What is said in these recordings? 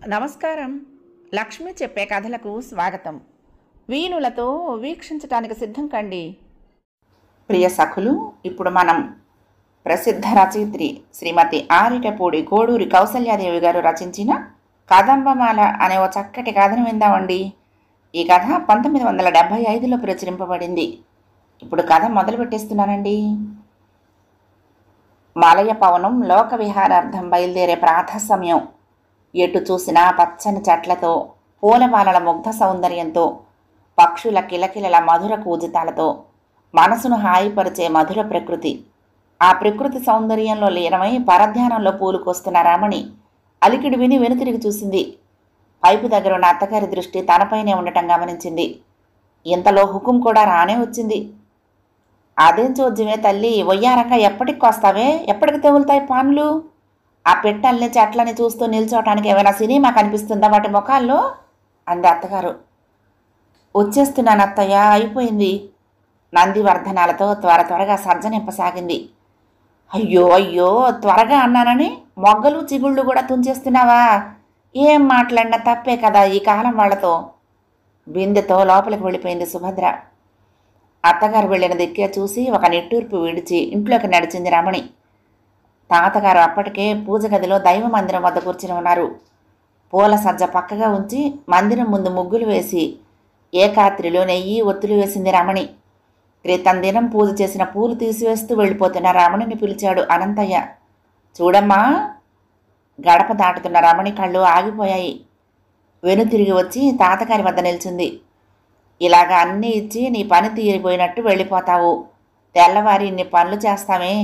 నమస్కారం. లక్ష్మి చెప్పే కథలకు స్వాగతం. వీణులతో వీక్షించటానికి సిద్ధం కండి. ప్రియ సఖులు, ఇప్పుడు మనం ప్రసిద్ధ రచయిత్రి శ్రీమతి ఆరిటపూడి కోడూరి కౌసల్యాదేవి గారు రచించిన కదంబమాల అనే ఓ చక్కటి కథను విందామండి. ఈ కథ 1975లో ప్రచురింపబడింది. ఇప్పుడు కథ మొదలు పెట్టేస్తున్నానండి. మలయ పవనం లోక విహారార్థం బయలుదేరే ప్రాతః సమయం. ఎటు చూసినా పచ్చని చెట్లతో, పూలమాలల ముగ్ధ సౌందర్యంతో, పక్షుల కిలకిలల మధుర కూజితాలతో మనసును హాయిపరిచే మధుర ప్రకృతి. ఆ ప్రకృతి సౌందర్యంలో లీనమై పరధ్యానంలో పూలుకొస్తున్న రమణి అలికిడి విని వెనుతిరిగి చూసింది. పైపు దగ్గర ఉన్న అత్తగారి దృష్టి తనపైనే ఉండటం గమనించింది. ఇంతలో హుకుం కూడా రానే వచ్చింది. అదేం చూద్యమే తల్లి, వయ్యారంగా ఎప్పటికి వస్తావే, ఎప్పటికి తెగులుతాయి పాన్లు? ఆ పెట్టల్ని చెట్లని చూస్తూ నిల్చోటానికి ఏమైనా సినిమా కనిపిస్తుందా వాటి ముఖాల్లో? అంది అత్తగారు. వచ్చేస్తున్నాను అత్తయ్య, అయిపోయింది. నందివర్ధనాలతో త్వరగా సజ్జనింపసాగింది. అయ్యో అయ్యో, త్వరగా అన్నానని మొగ్గలు చిగుళ్ళు కూడా తుంచేస్తున్నావా? ఏం మాట్లాడినా తప్పే కదా ఈ కాలం వాళ్లతో. బిందెతో లోపలికి వెళ్ళిపోయింది సుభద్ర. అత్తగారు వెళ్ళిన దిక్కే చూసి ఒక నిట్టూర్పు విడిచి ఇంట్లోకి నడిచింది రమణి. తాతగారు అప్పటికే పూజ గదిలో దైవ మందిరం వద్ద కూర్చుని ఉన్నారు. పూల సజ్జ పక్కగా ఉంచి మందిరం ముందు ముగ్గులు వేసి ఏకాత్రిలో నెయ్యి ఒత్తులు వేసింది రమణి. క్రితం దినం పూజ చేసిన పూలు తీసివేస్తూ వెళ్ళిపోతున్న రమణిని పిలిచాడు అనంతయ్య. చూడమ్మా. గడప దాటుతున్న రమణి కళ్ళు ఆగిపోయాయి. వెనుతిరిగి వచ్చి తాతగారి వద్ద నిల్చుంది. ఇలాగా అన్నీ ఇచ్చి నీ పని తీరిపోయినట్టు వెళ్ళిపోతావు. తెల్లవారి ఇన్ని పనులు చేస్తామే,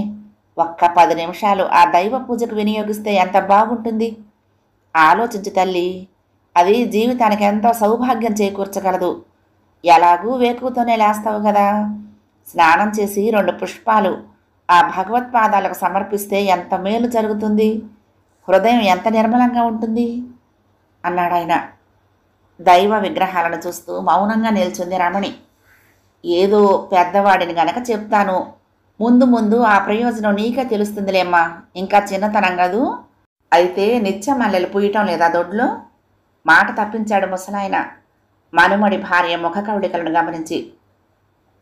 ఒక్క 10 నిమిషాలు ఆ దైవ పూజకు వినియోగిస్తే ఎంత బాగుంటుంది. ఆలోచించు తల్లి, అది జీవితానికి ఎంతో సౌభాగ్యం చేకూర్చగలదు. ఎలాగూ వేకువతోనే లేస్తావు కదా, స్నానం చేసి 2 పుష్పాలు ఆ భగవత్పాదాలకు సమర్పిస్తే ఎంత మేలు జరుగుతుంది, హృదయం ఎంత నిర్మలంగా ఉంటుంది అన్నాడాయన. దైవ విగ్రహాలను చూస్తూ మౌనంగా నిల్చుంది రమణి. ఏదో పెద్దవాడిని గనక చెప్తాను, ముందు ముందు ఆ ప్రయోజనం నీకే తెలుస్తుందిలేమ్మా, ఇంకా చిన్నతనం కాదు. అయితే నిత్య మల్లెలు పూయటం లేదా దొడ్లో? మాట తప్పించాడు ముసలాయన మనుమడి భార్య ముఖ కవళికలను గమనించి.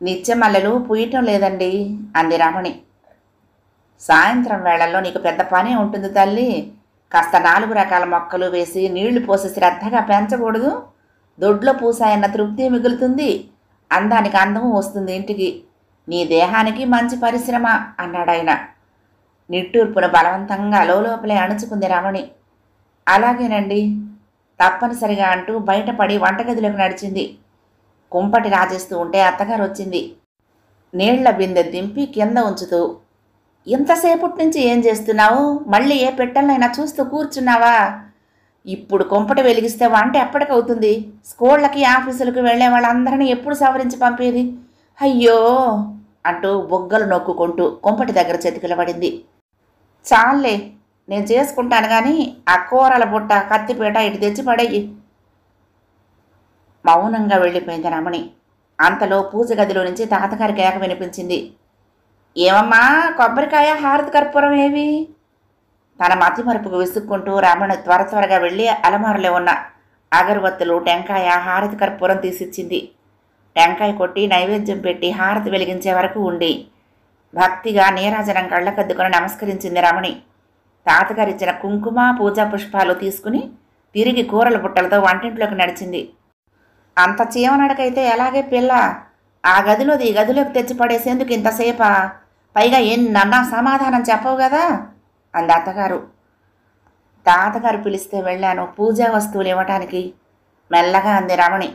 నిత్య మల్లెలు పూయటం లేదండి అంది రమణి. సాయంత్రం వేళల్లో నీకు పెద్ద పనే ఉంటుంది తల్లి. కాస్త 4 రకాల మొక్కలు వేసి నీళ్లు పోసి శ్రద్ధగా పెంచకూడదు? దొడ్లో పూసాయన్న తృప్తి మిగులుతుంది, అందానికి అందము వస్తుంది ఇంటికి. నీ దేహానికి మంచి పరిశ్రమ అన్నాడాయన. నిట్టూర్పును బలవంతంగా లోపలే అణుచుకుంది రమణి. అలాగేనండి, తప్పనిసరిగా అంటూ బయటపడి వంటగదిలోకి నడిచింది. కుంపటి రాజేస్తూ ఉంటే అత్తగారు వచ్చింది. నీళ్ల బిందె దింపి కింద ఉంచుతూ, ఇంతసేపటి నుంచి ఏం చేస్తున్నావు? మళ్ళీ ఏ పెట్టెలనైనా చూస్తూ కూర్చున్నావా? ఇప్పుడు కుంపటి వెలిగిస్తే వంట ఎప్పటికవుతుంది? స్కూళ్ళకి ఆఫీసులకు వెళ్లే వాళ్ళందరినీ ఎప్పుడు సవరించి పంపేది? అయ్యో అంటూ బొగ్గలు నొక్కుకుంటూ కుంపటి దగ్గర చెతికిలబడింది. చాలే, నేను చేసుకుంటాను కానీ ఆ కూరల బుట్ట కత్తిపేట ఇటు తెచ్చి పడేయి. మౌనంగా వెళ్ళిపోయింది రమణి. అంతలో పూజ గదిలో నుంచి తాతగారి కేక వినిపించింది. ఏమమ్మా, కొబ్బరికాయ హారతి కర్పూరం ఏవి? తన మతి మరుపుకు విసుక్కుంటూ రమణి త్వరగా వెళ్ళి అలమారులో ఉన్న అగరవత్తులు, టెంకాయ, హారతి కర్పూరం తీసిచ్చింది. టెంకాయ కొట్టి నైవేద్యం పెట్టి హారతి వెలిగించే వరకు ఉండి భక్తిగా నీరాజనం కళ్ళకద్దుకొని నమస్కరించింది రమణి. తాతగారిచ్చిన కుంకుమ, పూజా పుష్పాలు తీసుకుని తిరిగి కూరల బుట్టలతో వంటింట్లోకి నడిచింది. అంత చీమనడకైతే ఎలాగే పిల్ల, ఆ గదిలోది ఈ గదిలోకి తెచ్చి పడేసేందుకు ఇంతసేపా? పైగా ఎన్నన్నా సమాధానం చెప్పవు కదా అంది అత్తగారు. తాతగారు పిలిస్తే వెళ్ళాను పూజా వస్తువులు ఇవ్వటానికి మెల్లగా అంది రమణి.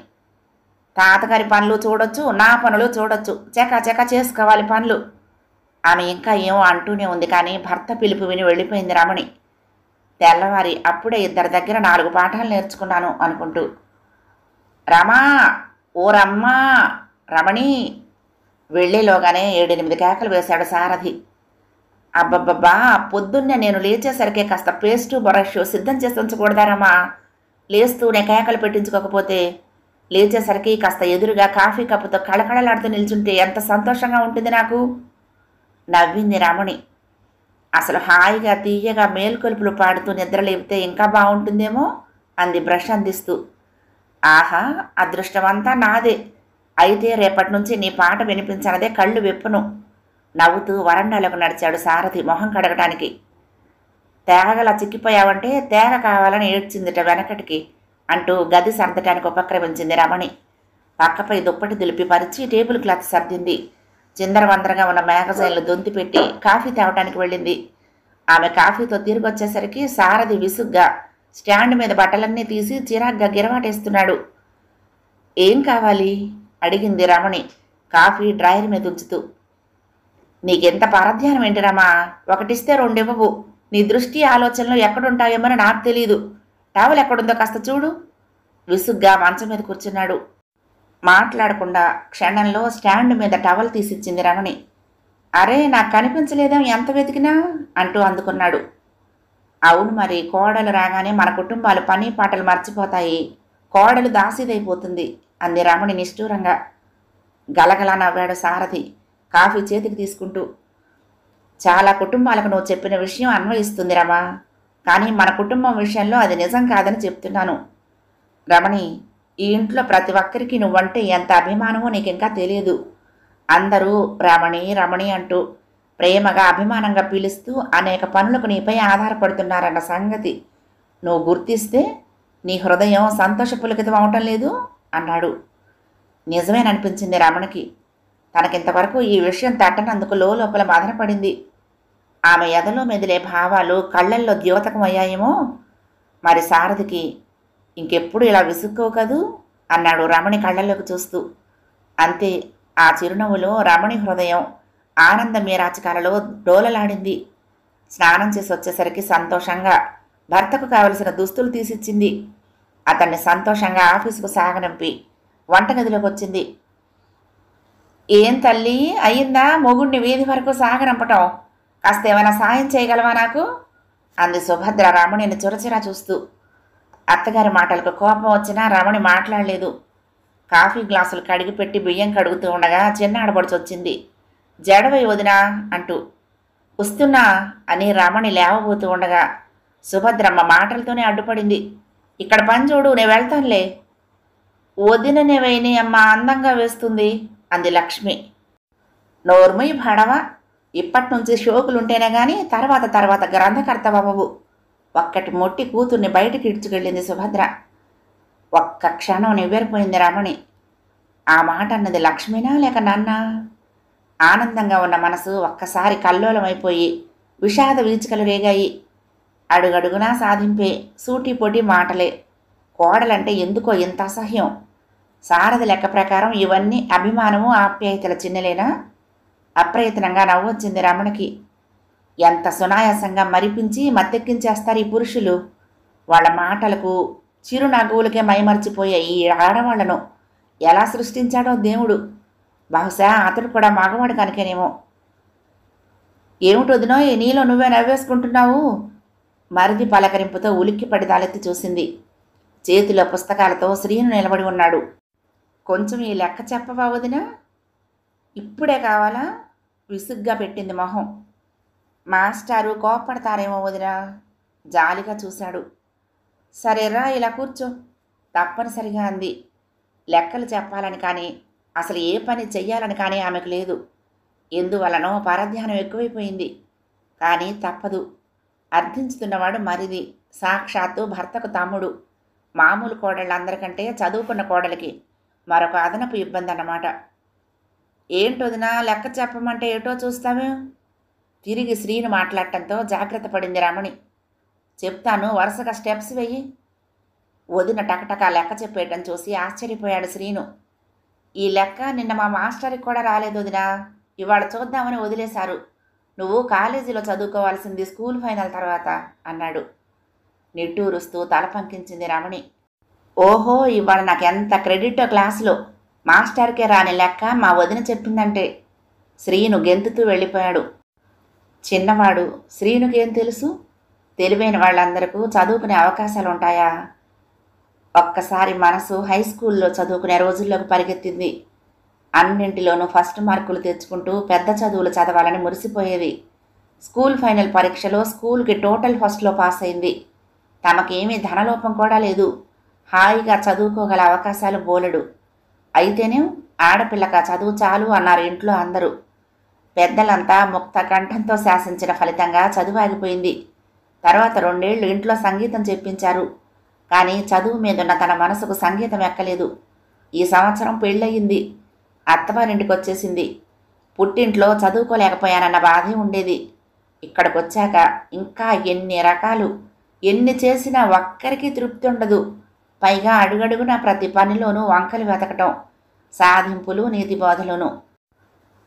తాతగారి పనులు చూడొచ్చు, నా పనులు చూడొచ్చు, చెక చేసుకోవాలి పనులు. ఆమె ఇంకా ఏమో అంటూనే ఉంది కానీ భర్త పిలుపు విని వెళ్ళిపోయింది రమణి. తెల్లవారి అప్పుడే 2 దగ్గర 4 పాఠాలు నేర్చుకున్నాను అనుకుంటూ. రమా, ఓ రమ్మా, రమణి. వెళ్ళేలోగానే 7-8 కేకలు వేశాడు సారథి. అబ్బబ్బబ్బా, పొద్దున్నే నేను లేచేసరికే కాస్త పేస్టు బ్రష్ సిద్ధం చేసి ఉంచకూడదా రమా? లేస్తూనే కేకలు పెట్టించుకోకపోతే? లేచేసరికి కాస్త ఎదురుగా కాఫీ కప్పుతో కళకళలాడుతూ నిల్చుంటే ఎంత సంతోషంగా ఉంటుంది నాకు. నవ్వింది రమణి. అసలు హాయిగా తీయగా మేల్కొలుపులు పాడుతూ నిద్రలేపితే ఇంకా బాగుంటుందేమో అంది బ్రష్ అందిస్తూ. ఆహా, అదృష్టమంతా నాదే. అయితే రేపటి నుంచి నీ పాట వినిపించనదే కళ్ళు విప్పును. నవ్వుతూ వరండాలకు నడిచాడు సారథి మొహం కడగటానికి. తేగలా చిక్కిపోయావంటే తేగ కావాలని ఏడ్చిందిట వెనకటికి అంటూ గది సర్దటానికి ఉపక్రమించింది రమణి. పక్కపై దుప్పటి దులిపి పరిచి టేబుల్ క్లాత్ సర్దింది. చిందరవందరగా ఉన్న మ్యాగజైన్లు దొంతిపెట్టి కాఫీ తేవటానికి వెళ్ళింది. ఆమె కాఫీతో తిరిగొచ్చేసరికి సారథి విసుగ్గా స్టాండ్ మీద బట్టలన్నీ తీసి చిరాగ్గా గిరవాటేస్తున్నాడు. ఏం కావాలి అడిగింది రమణి కాఫీ డ్రాయర్ మీద ఉంచుతూ. నీకెంత పరధ్యానం ఏంటి రమా, ఒకటిస్తే రెండివ్వవు. నీ దృష్టి ఆలోచనలు ఎక్కడుంటాయేమని నాకు తెలీదు. టవల్ ఎక్కడుందో కాస్త చూడు. విసుగ్గా మంచం మీద కూర్చున్నాడు. మాట్లాడకుండా క్షణంలో స్టాండ్ మీద టవల్ తీసిచ్చింది రమణి. అరే, నాకు కనిపించలేదేం ఎంత వెతికినా అంటూ అందుకున్నాడు. అవును మరి, కోడలు రాగానే మన కుటుంబాలు పని పాటలు మర్చిపోతాయి. కోడలు దాసీదైపోతుంది అంది రమణి నిష్ఠూరంగా. గలగలా నవ్వాడు సారథి కాఫీ చేతికి తీసుకుంటూ. చాలా కుటుంబాలకు నువ్వు చెప్పిన విషయం అన్వయిస్తుంది రమా, కానీ మన కుటుంబం విషయంలో అది నిజం కాదని చెప్తున్నాను. రమణి, ఈ ఇంట్లో ప్రతి ఒక్కరికి నువ్వంటే ఎంత అభిమానమో నీకింకా తెలియదు. అందరూ రమణి రమణి అంటూ ప్రేమగా అభిమానంగా పిలుస్తూ అనేక పనులకు నీపై ఆధారపడుతున్నారన్న సంగతి నువ్వు గుర్తిస్తే నీ హృదయం సంతోషపులకితం అవటం లేదు అన్నాడు. నిజమేననిపించింది రమణికి. తనకింతవరకు ఈ విషయం తట్టనందుకు లోపల బాధపడింది. ఆమె ఎదలో మెదిలే భావాలు కళ్ళల్లో ద్యోతకమయ్యాయేమో. మరి సారథికి ఇంకెప్పుడు ఇలా విసుక్కోవు కదూ అన్నాడు రమణి కళ్ళల్లోకి చూస్తూ. అంతే, ఆ చిరునవ్వులో రమణి హృదయం ఆనంద మీరాచికాలలో డోలలాడింది. స్నానం చేసి వచ్చేసరికి సంతోషంగా భర్తకు కావలసిన దుస్తులు తీసిచ్చింది. అతన్ని సంతోషంగా ఆఫీసుకు సాగనంపి వంటగదిలోకి వచ్చింది. ఏం తల్లి, అయ్యిందా మొగుడిని వీధి వరకు సాగనంపటం? కాస్త ఏమైనా సాయం చేయగలవా నాకు అంది సుభద్ర రమణిని చురచిరా చూస్తూ. అత్తగారి మాటలకు కోపం వచ్చినా రమణి మాట్లాడలేదు. కాఫీ గ్లాసులు కడిగి పెట్టి బియ్యం కడుగుతూ ఉండగా చిన్న ఆడబడుచు వచ్చింది. జడవై వదినా అంటూ. వస్తున్నా అని రమణి లేవబోతూ ఉండగా సుభద్రమ్మ మాటలతోనే అడ్డుపడింది. ఇక్కడ పని చూడు, నేను వెళ్తానులే. వదిననే వేయని అమ్మ అందంగా వేస్తుంది అంది లక్ష్మి. నోర్మయ్య భడవ, ఇప్పటి నుంచి షోకులుంటేనే గాని తర్వాత గ్రంథకర్త బాబు. ఒక్కటి మొట్టి కూతుర్ని బయటికి ఇడ్చుకెళ్ళింది సుభద్ర. ఒక్క క్షణం నివ్వెరపోయింది రమణి. ఆ మాట అన్నది లక్ష్మినా లేక నాన్న? ఆనందంగా ఉన్న మనసు ఒక్కసారి కల్లోలమైపోయి విషాద వీచికలు రేగాయి. అడుగడుగునా సాధింపే సూటిపోటి మాటలే. కోడలంటే ఎందుకో ఇంత అసహ్యం. సారథి లెక్క ప్రకారం ఇవన్నీ అభిమానము ఆప్యాయతల చిన్నలేనా? అప్రయత్నంగా నవ్వొచ్చింది రమణికి. ఎంత సునాయాసంగా మరిపించి మత్తెక్కించేస్తారు ఈ పురుషులు. వాళ్ళ మాటలకు చిరునవ్వులకే మైమర్చిపోయే ఈ ఆడవాళ్లను ఎలా సృష్టించాడో దేవుడు. బహుశా అతడు కూడా మగవాడు కనుకేనేమో. ఏమిటొదినో నీలో నువ్వే నవ్వేసుకుంటున్నావు? మరిది పలకరింపుతో ఉలిక్కిపడి తలెత్తి చూసింది. చేతిలో పుస్తకాలతో శ్రీను నిలబడి ఉన్నాడు. కొంచెం ఈ లెక్క చెప్పవా వదినా? ఇప్పుడే కావాలా? విసుగ్గా పెట్టింది మొహం. మాస్టారు కోపడతారేమో వదినా జాలిగా చూశాడు. సరేరా, ఇలా కూర్చో తప్పనిసరిగా అంది. లెక్కలు చెప్పాలని కానీ అసలు ఏ పని చెయ్యాలని కానీ ఆమెకు లేదు. ఎందువలనో పరధ్యానం ఎక్కువైపోయింది. కానీ తప్పదు. అర్థించుతున్నవాడు మరిది, సాక్షాత్తు భర్తకు తమ్ముడు. మామూలు కోడళ్ళందరికంటే చదువుకున్న కోడలికి మరొక అదనపు ఇబ్బంది అన్నమాట. ఏంటొదినా లెక్క చెప్పమంటే ఏటో చూస్తావే? తిరిగి శ్రీను మాట్లాడటంతో జాగ్రత్త పడింది రమణి. చెప్తాను, వరుసగా స్టెప్స్ వెయ్యి. వదిన టకటకా లెక్క చెప్పేయటం చూసి ఆశ్చర్యపోయాడు శ్రీను. ఈ లెక్క నిన్న మా మాస్టర్కి కూడా రాలేదు వదినా, ఇవాళ చూద్దామని వదిలేశారు. నువ్వు కాలేజీలో చదువుకోవాల్సింది స్కూల్ ఫైనల్ తర్వాత అన్నాడు. నిట్టూరుస్తూ తల పంకించింది రమణి. ఓహో, ఇవాళ నాకు ఎంత క్రెడిటో క్లాసులో. మాస్టర్కే రాని లెక్క మా వదిన చెప్పిందంటే. శ్రీను గెంతుతూ వెళ్ళిపోయాడు. చిన్నవాడు, శ్రీనుకేం తెలుసు? తెలివైన వాళ్ళందరికీ చదువుకునే అవకాశాలు ఉంటాయా? ఒక్కసారి మనసు హై స్కూల్లో చదువుకునే రోజుల్లోకి పరిగెత్తింది. అన్నింటిలోనూ ఫస్ట్ మార్కులు తెచ్చుకుంటూ పెద్ద చదువులు చదవాలని మురిసిపోయేది. స్కూల్ ఫైనల్ పరీక్షలో స్కూల్కి టోటల్ ఫస్ట్లో పాస్ అయింది. తమకేమీ ధనలోపం కూడా లేదు. హాయిగా చదువుకోగల అవకాశాలు బోలెడు. అయితేనే ఆడపిల్లక చదువు చాలు అన్నారు ఇంట్లో అందరూ. పెద్దలంతా ముక్త కంఠంతో శాసించిన ఫలితంగా చదువు ఆగిపోయింది. తర్వాత 2 ఏళ్లు ఇంట్లో సంగీతం చెప్పించారు. కానీ చదువు మీదున్న తన మనసుకు సంగీతం ఎక్కలేదు. ఈ సంవత్సరం పెళ్ళయింది. అత్తవారింటికి వచ్చేసింది. పుట్టింట్లో చదువుకోలేకపోయానన్న బాధే ఉండేది. ఇక్కడికొచ్చాక ఇంకా ఎన్ని రకాలు, ఎన్ని చేసినా ఒక్కరికి తృప్తి ఉండదు. పైగా అడుగడుగునా ప్రతి పనిలోనూ వంకలు వెతకటం, సాధింపులు, నీతి బోధలోనూ.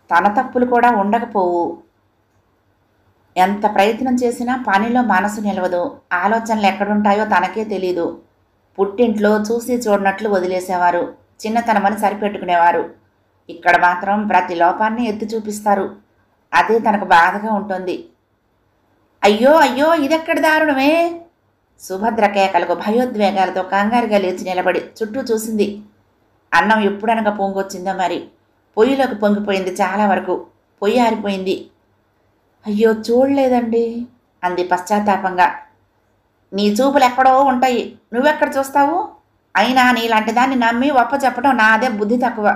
తన తప్పులు కూడా ఉండకపోవు. ఎంత ప్రయత్నం చేసినా పనిలో మనసు నిలవదు. ఆలోచనలు ఎక్కడుంటాయో తనకే తెలీదు. పుట్టింట్లో చూసి చూడనట్లు వదిలేసేవారు. చిన్నతనమని సరిపెట్టుకునేవారు. ఇక్కడ మాత్రం ప్రతి లోపాన్ని ఎత్తి చూపిస్తారు. అదే తనకు బాధగా ఉంటుంది. అయ్యో అయ్యో, ఇదెక్కడి దారుణమే! సుభద్ర కేకలకు భయోద్వేగాలతో కంగారుగా లేచి నిలబడి చుట్టూ చూసింది. అన్నం ఎప్పుడనగా పొంగొచ్చిందో మరి. పొయ్యిలోకి పొంగిపోయింది. చాలా వరకు పొయ్యి ఆరిపోయింది. అయ్యో, చూడలేదండి అంది పశ్చాత్తాపంగా. నీ చూపులు ఎక్కడో ఉంటాయి, నువ్వెక్కడ చూస్తావు? అయినా నీలాంటి దాన్ని నమ్మి చెప్పడం నాదే బుద్ధి తక్కువ.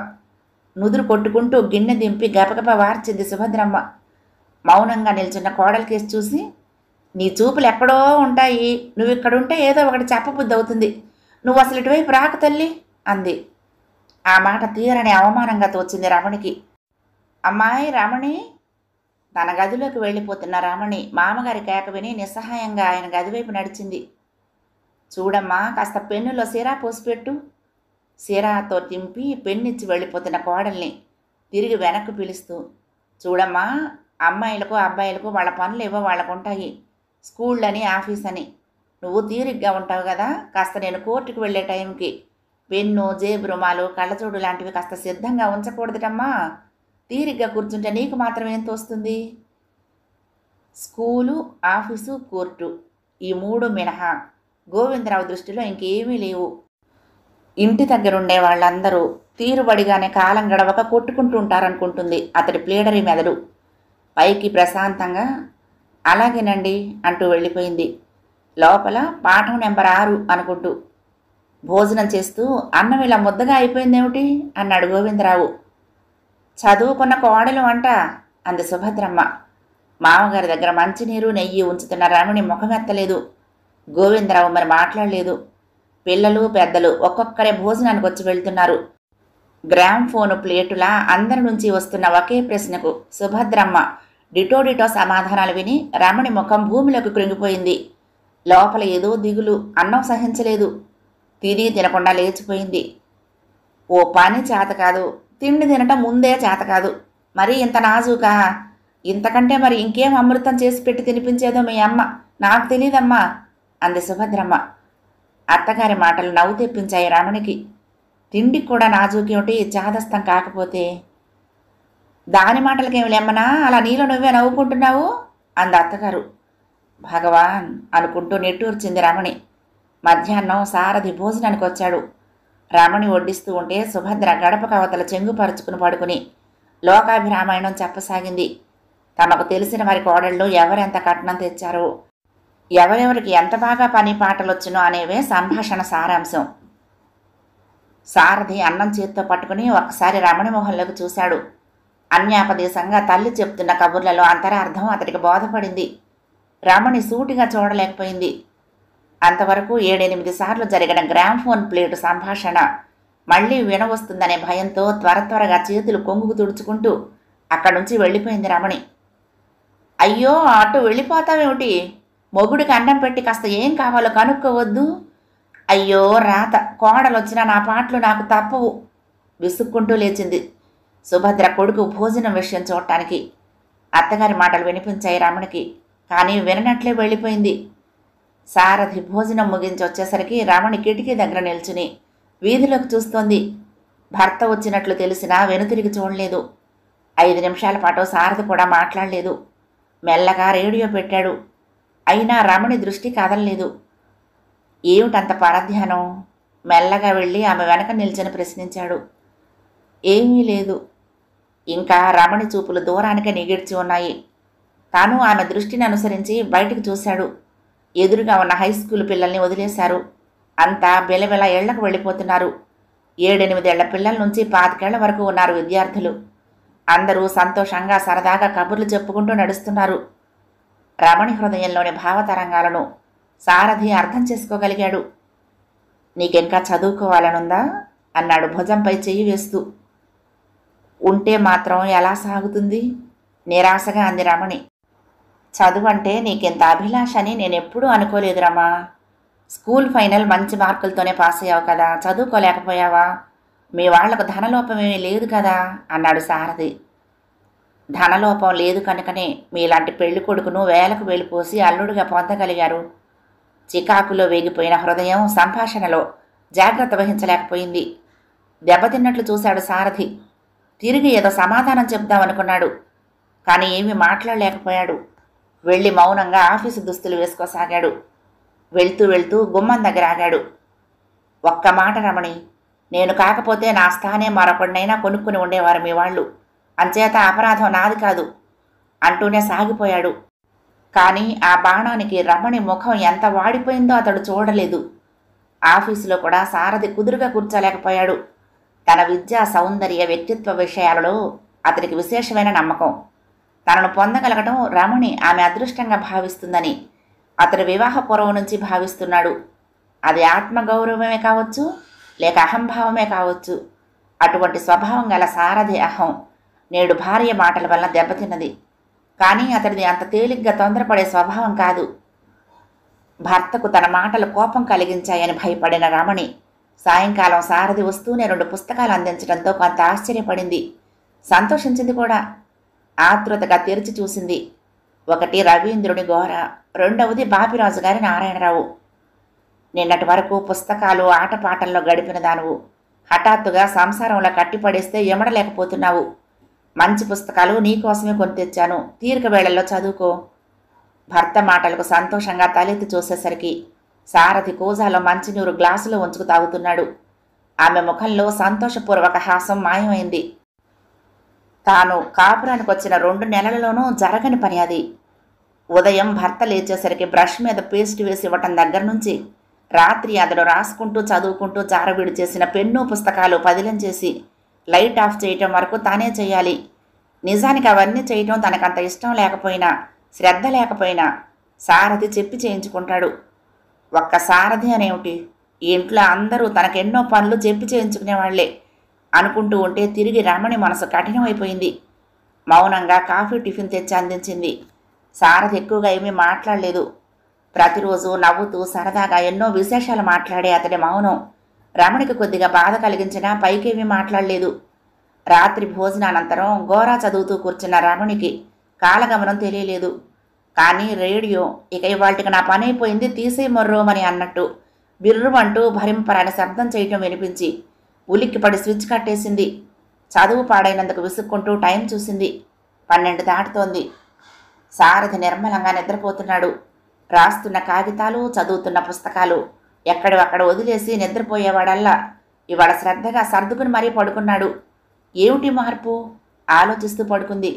నుదురు కొట్టుకుంటూ గిన్నె దింపి గబగబా వార్చింది సుభద్రమ్మ. మౌనంగా నిల్చున్న కోడలికేసి చూసి, నీ చూపులు ఎక్కడో ఉంటాయి, నువ్విక్కడుంటే ఏదో ఒకటి చెప్పబుద్ధి అవుతుంది. నువ్వు అసలు ఇటువైపు రాక తల్లి అంది. ఆ మాట తీరని అవమానంగా తోచింది రమణికి. అమ్మాయి రమణి! తన గదిలోకి వెళ్ళిపోతున్న రమణి మామగారి కేక విని నిస్సహాయంగా ఆయన గదివైపు నడిచింది. చూడమ్మా, కాస్త పెన్నులో సిరా పోసిపెట్టు. సిరాతో తింపి పెన్నిచ్చి వెళ్ళిపోతున్న కోడల్ని తిరిగి వెనక్కు పిలుస్తూ, చూడమ్మా, అమ్మాయిలకు అబ్బాయిలకు వాళ్ళ పనులు ఏవో వాళ్ళకుంటాయి. స్కూళ్ళని, ఆఫీస్ అని. నువ్వు తీరిగ్గా ఉంటావు కదా, కాస్త నేను కోర్టుకు వెళ్ళే టైంకి పెన్ను, జేబు రుమాలు, కళ్ళజోడు లాంటివి కాస్త సిద్ధంగా ఉంచకూడదటమ్మా. తీరిగ్గా కూర్చుంటే నీకు మాత్రం ఏం తోస్తుంది? స్కూలు, ఆఫీసు, కోర్టు, ఈ 3 మినహా గోవిందరావు దృష్టిలో ఇంకేమీ లేవు. ఇంటి దగ్గరుండే వాళ్ళందరూ తీరుబడిగానే కాలం గడవక కొట్టుకుంటూ ఉంటారనుకుంటుంది అతడి ప్లేడరీ మెదడు. పైకి ప్రశాంతంగా అలాగేనండి అంటూ వెళ్ళిపోయింది. లోపల పాఠం నెంబర్ 6 అనుకుంటూ. భోజనం చేస్తూ, అన్నం ఇలా ముద్దగా అయిపోయిందేమిటి అన్నాడు గోవిందరావు. చదువుకున్న కోడలు అంట అంది సుభద్రమ్మ. మామగారి దగ్గర మంచినీరు, నెయ్యి ఉంచుతున్న రమణి ముఖమెత్తలేదు. గోవిందరావు మరి మాట్లాడలేదు. పిల్లలు, పెద్దలు ఒక్కొక్కరే భోజనానికి వచ్చి వెళ్తున్నారు. గ్రామ్ఫోను ప్లేటులా అందరి నుంచి వస్తున్న ఒకే ప్రశ్నకు సుభద్రమ్మ డిటోడిటో సమాధానాలు విని రమణి ముఖం భూమిలోకి కృంగిపోయింది. లోపల ఏదో దిగులు. అన్నం సహించలేదు. తిని తినకుండా లేచిపోయింది. ఓ పని చేత కాదు, తిండి తినటం ముందే చేత కాదు, మరి ఇంత నాజూకా? ఇంతకంటే మరి ఇంకేం అమృతం చేసి పెట్టి తినిపించేదో మీ అమ్మ, నాకు తెలీదమ్మా అంది సుభద్రమ్మ. అత్తగారి మాటలు నవ్వు తెప్పించాయి రమణికి. తిండికి కూడా నాజూకేమిటి, చాదస్తం కాకపోతే? దాని మాటలకేమి లెమ్మనా, అలా నీలో నువ్వే నవ్వుకుంటున్నావు అంది అత్తగారు. భగవాన్ అనుకుంటూ నిట్టూర్చింది రమణి. మధ్యాహ్నం సారథి భోజనానికి వచ్చాడు. రమణి వడ్డిస్తూ ఉంటే సుభద్ర గడప కవతల చెంగుపరుచుకుని పడుకుని లోకాభిరామాయణం చెప్పసాగింది. తమకు తెలిసిన వారి కోడళ్ళు ఎవరెంత కట్నం తెచ్చారో, ఎవరెవరికి ఎంత బాగా పని పాటలొచ్చునో అనేవే సంభాషణ సారాంశం. సారథి అన్నం చేత్తో పట్టుకుని ఒకసారి రమణి మొహంలోకి చూశాడు. అన్యాపదేశంగా తల్లి చెప్తున్న కబుర్లలో అంతరార్థం అతడికి బోధపడింది. రమణి సూటిగా చూడలేకపోయింది. అంతవరకు 7-8 సార్లు జరిగిన గ్రామ్ఫోన్ ప్లేటు సంభాషణ మళ్లీ వినవస్తుందనే భయంతో త్వరగా చేతులు కొంగుకు తుడుచుకుంటూ అక్కడి నుంచి వెళ్ళిపోయింది రమణి. అయ్యో, అటు వెళ్ళిపోతావేమిటి? మొగుడికి అన్నం పెట్టి కాస్త ఏం కావాలో కనుక్కోవద్దు? అయ్యో రాత, కోడలొచ్చినా నా పాటలు నాకు తప్పవు విసుక్కుంటూ లేచింది సుభద్ర కొడుకు భోజనం విషయం చూడటానికి. అత్తగారి మాటలు వినిపించాయి రమణికి, కానీ విననట్లే వెళ్ళిపోయింది. సారథి భోజనం ముగించి వచ్చేసరికి రమణి కిటికీ దగ్గర నిల్చుని వీధిలోకి చూస్తోంది. భర్త వచ్చినట్లు తెలిసినా వెనుతిరిగి చూడలేదు. 5 నిమిషాల పాటు సారథి కూడా మాట్లాడలేదు. మెల్లగా రేడియో పెట్టాడు. అయినా రమణి దృష్టి కదలలేదు. ఏమిటంత పరధ్యానం? మెల్లగా వెళ్ళి ఆమె వెనక నిల్చొని ప్రశ్నించాడు. ఏమీ లేదు. ఇంకా రమణి చూపులు దూరానికే నిగిడ్చి ఉన్నాయి. తాను ఆమె దృష్టిని అనుసరించి బయటికి చూశాడు. ఎదురుగా ఉన్న హై స్కూల్ పిల్లల్ని వదిలేశారు. అంతా బెలబెల ఇళ్లకు వెళ్ళిపోతున్నారు. 7-8 పిల్లల నుంచి 25 వరకు ఉన్నారు విద్యార్థులు. అందరూ సంతోషంగా సరదాగా కబుర్లు చెప్పుకుంటూ నడుస్తున్నారు. రమణి హృదయంలోని భావతరంగాలను సారథి అర్థం చేసుకోగలిగాడు. నీకింకా చదువుకోవాలనుందా అన్నాడు భుజంపై చెయ్యి వేస్తూ. ఉంటే మాత్రం ఎలా సాగుతుంది నిరాశగా అంది రమణి. చదువంటే నీకింత అభిలాష అని నేనెప్పుడూ అనుకోలేదు రమా. స్కూల్ ఫైనల్ మంచి మార్కులతోనే పాస్ అయ్యావు కదా, చదువుకోలేకపోయావా? మీ వాళ్లకు ధనలోపమేమీ లేదు కదా అన్నాడు సారథి. ధనలోపం లేదు కనుకనే మీలాంటి పెళ్లి కొడుకును వేలకు వెళ్ళిపోసి అల్లుడిగా పొందగలిగారు. చికాకులో వేగిపోయిన హృదయం సంభాషణలో జాగ్రత్త వహించలేకపోయింది. దెబ్బతిన్నట్లు చూశాడు సారథి. తిరిగి ఏదో సమాధానం చెప్దామనుకున్నాడు, కానీ ఏమీ మాట్లాడలేకపోయాడు. వెళ్ళి మౌనంగా ఆఫీసు దుస్తులు వేసుకోసాగాడు. వెళ్తూ వెళ్తూ గుమ్మం దగ్గర ఆగాడు. ఒక్క మాట రమణి, నేను కాకపోతే నా స్థానే మరొకడినైనా కొనుక్కుని ఉండేవారు మీ వాళ్ళు. అంచేత అపరాధం నాది కాదు అంటూనే సాగిపోయాడు. కానీ ఆ బాణానికి రమణి ముఖం ఎంత వాడిపోయిందో అతడు చూడలేదు. ఆఫీసులో కూడా సారథి కుదురుగా కూర్చోలేకపోయాడు. తన విద్యా సౌందర్య వ్యక్తిత్వ విషయాలలో అతనికి విశేషమైన నమ్మకం. తనను పొందగలగటం రమణి ఆమె అదృష్టంగా భావిస్తుందని అతడు వివాహపూర్వం నుంచి భావిస్తున్నాడు. అది ఆత్మగౌరవమే కావచ్చు, లేక అహంభావమే కావచ్చు. అటువంటి స్వభావం గల సారథి అహం నేడు భార్య మాటల వల్ల దెబ్బతిన్నది. కానీ అతడిది అంత తేలిగ్గా తొందరపడే స్వభావం కాదు. భర్తకు తన మాటలు కోపం కలిగించాయని భయపడిన రమణి సాయంకాలం సారథి వస్తూనే 2 పుస్తకాలు అందించడంతో కొంత ఆశ్చర్యపడింది, సంతోషించింది కూడా. ఆతృతగా తెరిచి చూసింది. ఒకటి రవీంద్రుని గోర, రెండవది బాపిరాజు గారి నారాయణరావు. నిన్నటి వరకు పుస్తకాలు ఆటపాటల్లో గడిపిన దానువు హఠాత్తుగా సంసారంలో కట్టిపడేస్తే ఎమడలేకపోతున్నావు. మంచి పుస్తకాలు నీకోసమే కొని తెచ్చాను, తీరిక వేళల్లో చదువుకో. భర్త మాటలకు సంతోషంగా తలెత్తి చూసేసరికి సారథి కూజాలో మంచినీరు గ్లాసులో ఉంచుకు తాగుతున్నాడు. ఆమె ముఖంలో సంతోషపూర్వక హాసం మాయమైంది. తాను కాపురానికి వచ్చిన 2 నెలలలోనూ జరగని పని అది. ఉదయం భర్త లేచేసరికి బ్రష్ మీద పేస్ట్ వేసి ఇవ్వటం దగ్గర నుంచి రాత్రి అతడు రాసుకుంటూ చదువుకుంటూ జారవిడి చేసిన పెన్ను పుస్తకాలు పదిలం చేసి లైట్ ఆఫ్ చేయటం వరకు తానే చేయాలి. నిజానికి అవన్నీ చేయటం తనకంత ఇష్టం లేకపోయినా, శ్రద్ధ లేకపోయినా సారథి చెప్పి చేయించుకుంటాడు. ఒక్క సారథి అనేమిటి, ఈ ఇంట్లో అందరూ తనకెన్నో పనులు చెప్పి చేయించుకునేవాళ్లే అనుకుంటూ ఉంటే తిరిగి రమణి మనసు కఠినమైపోయింది. మౌనంగా కాఫీ టిఫిన్ తెచ్చి అందించింది. సారథి ఎక్కువగా ఏమీ మాట్లాడలేదు. ప్రతిరోజు నవ్వుతూ సరదాగా ఎన్నో విశేషాలు మాట్లాడే అతడి మౌనం రమణికి కొద్దిగా బాధ కలిగించినా పైకేమీ మాట్లాడలేదు. రాత్రి భోజనానంతరం గోరా చదువుతూ కూర్చున్న రమణికి కాలగమనం తెలియలేదు. కానీ రేడియో ఇక ఇవాళకి నా పని అయిపోయింది తీసేయి మొర్రోమని అన్నట్టు బిర్రుమంటూ భరింపరాని శబ్దం చేయటం వినిపించి ఉలిక్కిపడి స్విచ్ కట్టేసింది. చదువు పాడైనందుకు విసుక్కుంటూ టైం చూసింది. 12 దాటుతోంది. సారథి నిర్మలంగా నిద్రపోతున్నాడు. రాస్తున్న కాగితాలు, చదువుతున్న పుస్తకాలు ఎక్కడవక్కడ వదిలేసి నిద్రపోయేవాడల్లా ఇవాళ శ్రద్ధగా సర్దుకుని మరీ పడుకున్నాడు. ఏమిటి మార్పు ఆలోచిస్తూ పడుకుంది.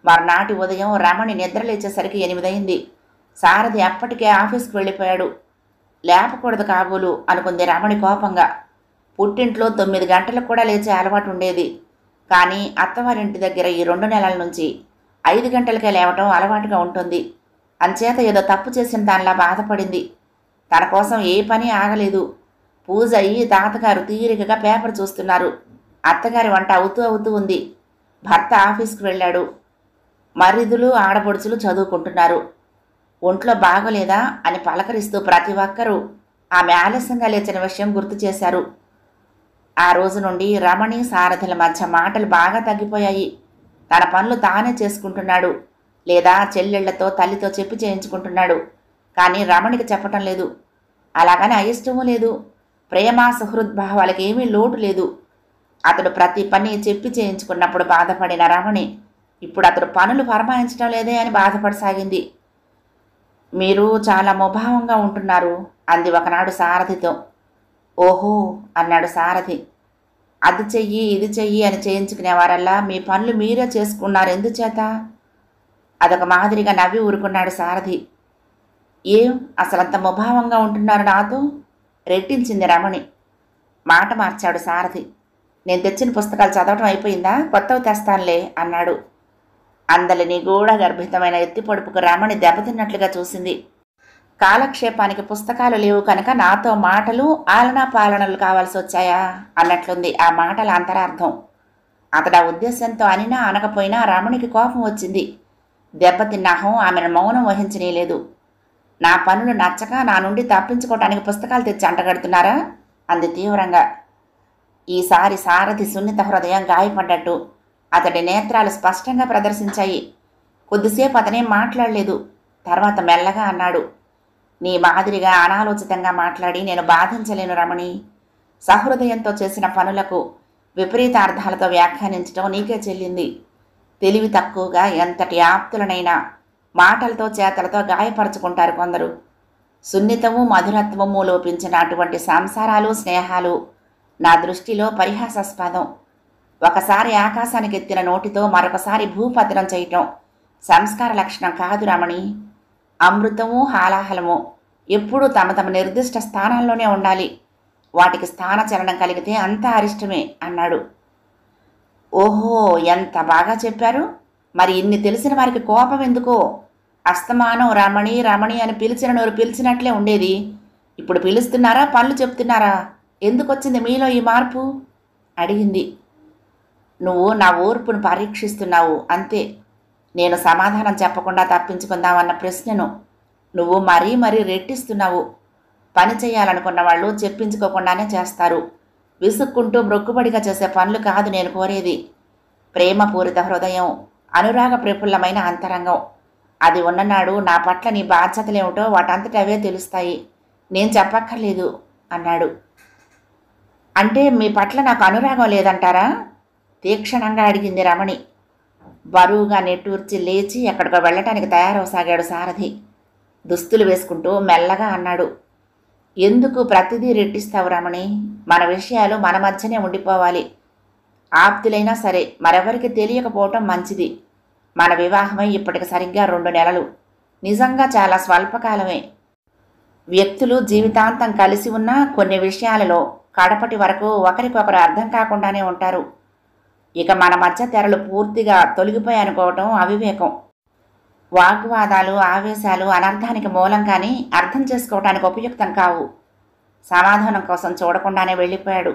మర్నాటి ఉదయం రమణి నిద్ర లేచేసరికి 8 అయింది. సారథి అప్పటికే ఆఫీస్కి వెళ్ళిపోయాడు. లేపకూడదు కాబోలు అనుకుంది రమణి కోపంగా. పుట్టింట్లో 9 గంటలకు కూడా లేచే అలవాటు ఉండేది. కానీ అత్తవారింటి దగ్గర ఈ 2 నెలల నుంచి 5 గంటలకే లేవటం అలవాటుగా ఉంటుంది. అంచేత ఏదో తప్పు చేసిన దానిలా బాధపడింది. తన కోసం ఏ పని ఆగలేదు. పూజ అయ్యి తాతగారు తీరికగా పేపర్ చూస్తున్నారు. అత్తగారి వంట అవుతూ ఉంది. భర్త ఆఫీస్కి వెళ్ళాడు. మరిదులు ఆడపడుచులు చదువుకుంటున్నారు. ఒంట్లో బాగోలేదా అని పలకరిస్తూ ప్రతి ఒక్కరూ ఆమె ఆలస్యంగా లేచిన విషయం గుర్తు చేశారు. ఆ రోజు నుండి రమణి సారథుల మధ్య మాటలు బాగా తగ్గిపోయాయి. తన పనులు తానే చేసుకుంటున్నాడు, లేదా చెల్లెళ్లతో తల్లితో చెప్పి చేయించుకుంటున్నాడు. కానీ రమణికి చెప్పటం లేదు. అలాగని అయిష్టమూ లేదు. ప్రేమ సుహృద్భావాలకి ఏమీ లోటు లేదు. అతడు ప్రతి పని చెప్పి చేయించుకున్నప్పుడు బాధపడిన రమణి ఇప్పుడు అతడు పనులు ఫరమాయించడం లేదే అని బాధపడసాగింది. మీరు చాలా ముభావంగా ఉంటున్నారు అంది ఒకనాడు సారథితో. ఓహో అన్నాడు సారథి. అది చెయ్యి ఇది చెయ్యి అని చేయించుకునేవారల్లా మీ పనులు మీరే చేసుకున్నారు ఎందుచేత? అదొక మాదిరిగా నవ్వి ఊరుకున్నాడు సారథి. ఏం అసలంత ముభావంగా ఉంటున్నారు నాతో? రెట్టించింది రమణి. మాట మార్చాడు సారథి. నేను తెచ్చిన పుస్తకాలు చదవటం అయిపోయిందా? కొత్తవి తెస్తానులే అన్నాడు. అందలి నిగూఢ గర్భితమైన ఎత్తిపొడుపుకు రమణి దెబ్బతిన్నట్లుగా చూసింది. కాలక్షేపానికి పుస్తకాలు లేవు కనుక నాతో మాటలు ఆలనా పాలనలు కావాల్సి వచ్చాయా అన్నట్లుంది ఆ మాటల అంతరార్థం. అతడా ఉద్దేశంతో అనినా అనకపోయినా రమణికి కోపం వచ్చింది. దెబ్బతిన్న అహం ఆమెను మౌనం వహించనీయలేదు. నా పనులు నచ్చక నా నుండి తప్పించుకోవటానికి పుస్తకాలు తెచ్చి అంటగడుతున్నారా అంది తీవ్రంగా. ఈసారి సారథి సున్నిత హృదయం గాయపడ్డట్టు అతడి నేత్రాలు స్పష్టంగా ప్రదర్శించాయి. కొద్దిసేపు అతనేం మాట్లాడలేదు. తర్వాత మెల్లగా అన్నాడు. నీ మాదిరిగా అనాలోచితంగా మాట్లాడి నేను బాధించలేను రమణి. సహృదయంతో చేసిన పనులకు విపరీతార్థాలతో వ్యాఖ్యానించడం నీకే చెల్లింది. తెలివి తక్కువగా ఎంతటి ఆప్తులనైనా మాటలతో చేతలతో గాయపరుచుకుంటారు కొందరు. సున్నితము మధురత్వము లోపించిన అటువంటి సంసారాలు స్నేహాలు నా దృష్టిలో పరిహాసాస్పదం. ఒకసారి ఆకాశానికి ఎత్తిన నోటితో మరొకసారి భూపతనం చేయటం సంస్కార లక్షణం కాదు రమణి. అమృతము హాలాహలము ఎప్పుడూ తమ తమ నిర్దిష్ట స్థానాల్లోనే ఉండాలి. వాటికి స్థానచలనం కలిగితే అంతా అరిష్టమే అన్నాడు. ఓహో, ఎంత బాగా చెప్పారు. మరి ఇన్ని తెలిసిన వారికి కోపం ఎందుకో? అస్తమానం రమణి రమణి అని పిలిచిన నోరు పిలిచినట్లే ఉండేది. ఇప్పుడు పిలుస్తున్నారా, పనులు చెప్తున్నారా? ఎందుకొచ్చింది మీలో ఈ మార్పు అడిగింది. నువ్వు నా ఓర్పును పరీక్షిస్తున్నావు అంతే. నేను సమాధానం చెప్పకుండా తప్పించుకుందామన్న ప్రశ్నను నువ్వు మరీ మరీ రెట్టిస్తున్నావు. పని చేయాలనుకున్న వాళ్ళు చెప్పించుకోకుండానే చేస్తారు. విసుక్కుంటూ మ్రొక్కుబడిగా చేసే పనులు కాదు నేను కోరేది. ప్రేమపూరిత హృదయం, అనురాగ ప్రఫుల్లమైన అంతరంగం. అది ఉన్ననాడు నా పట్ల నీ బాధ్యతలేమిటో వాటంతట అవే తెలుస్తాయి. నేను చెప్పక్కర్లేదు అన్నాడు. అంటే మీ పట్ల నాకు అనురాగం లేదంటారా? తీక్షణంగా అడిగింది రమణి. బరువుగా నెట్టూర్చి లేచి ఎక్కడికో వెళ్ళటానికి తయారవసాగాడు సారథి. దుస్తులు వేసుకుంటూ మెల్లగా అన్నాడు. ఎందుకు ప్రతిదీ రెట్టిస్తావు రమణి? మన విషయాలు మన మధ్యనే ఉండిపోవాలి. ఆప్తులైనా సరే మరెవరికి తెలియకపోవటం మంచిది. మన వివాహమై ఇప్పటికి సరిగ్గా 2 నెలలు. నిజంగా చాలా స్వల్పకాలమే. వ్యక్తులు జీవితాంతం కలిసి ఉన్న కొన్ని విషయాలలో కడపటి వరకు ఒకరికొకరు అర్థం కాకుండానే ఉంటారు. ఇక మన మధ్య తెరలు పూర్తిగా తొలగిపోయాయనుకోవటం అవివేకం. వాగ్వాదాలు ఆవేశాలు అనర్థానికి మూలం కానీ అర్థం చేసుకోవటానికి ఉపయుక్తం కావు. సమాధానం కోసం చూడకుండానే వెళ్ళిపోయాడు.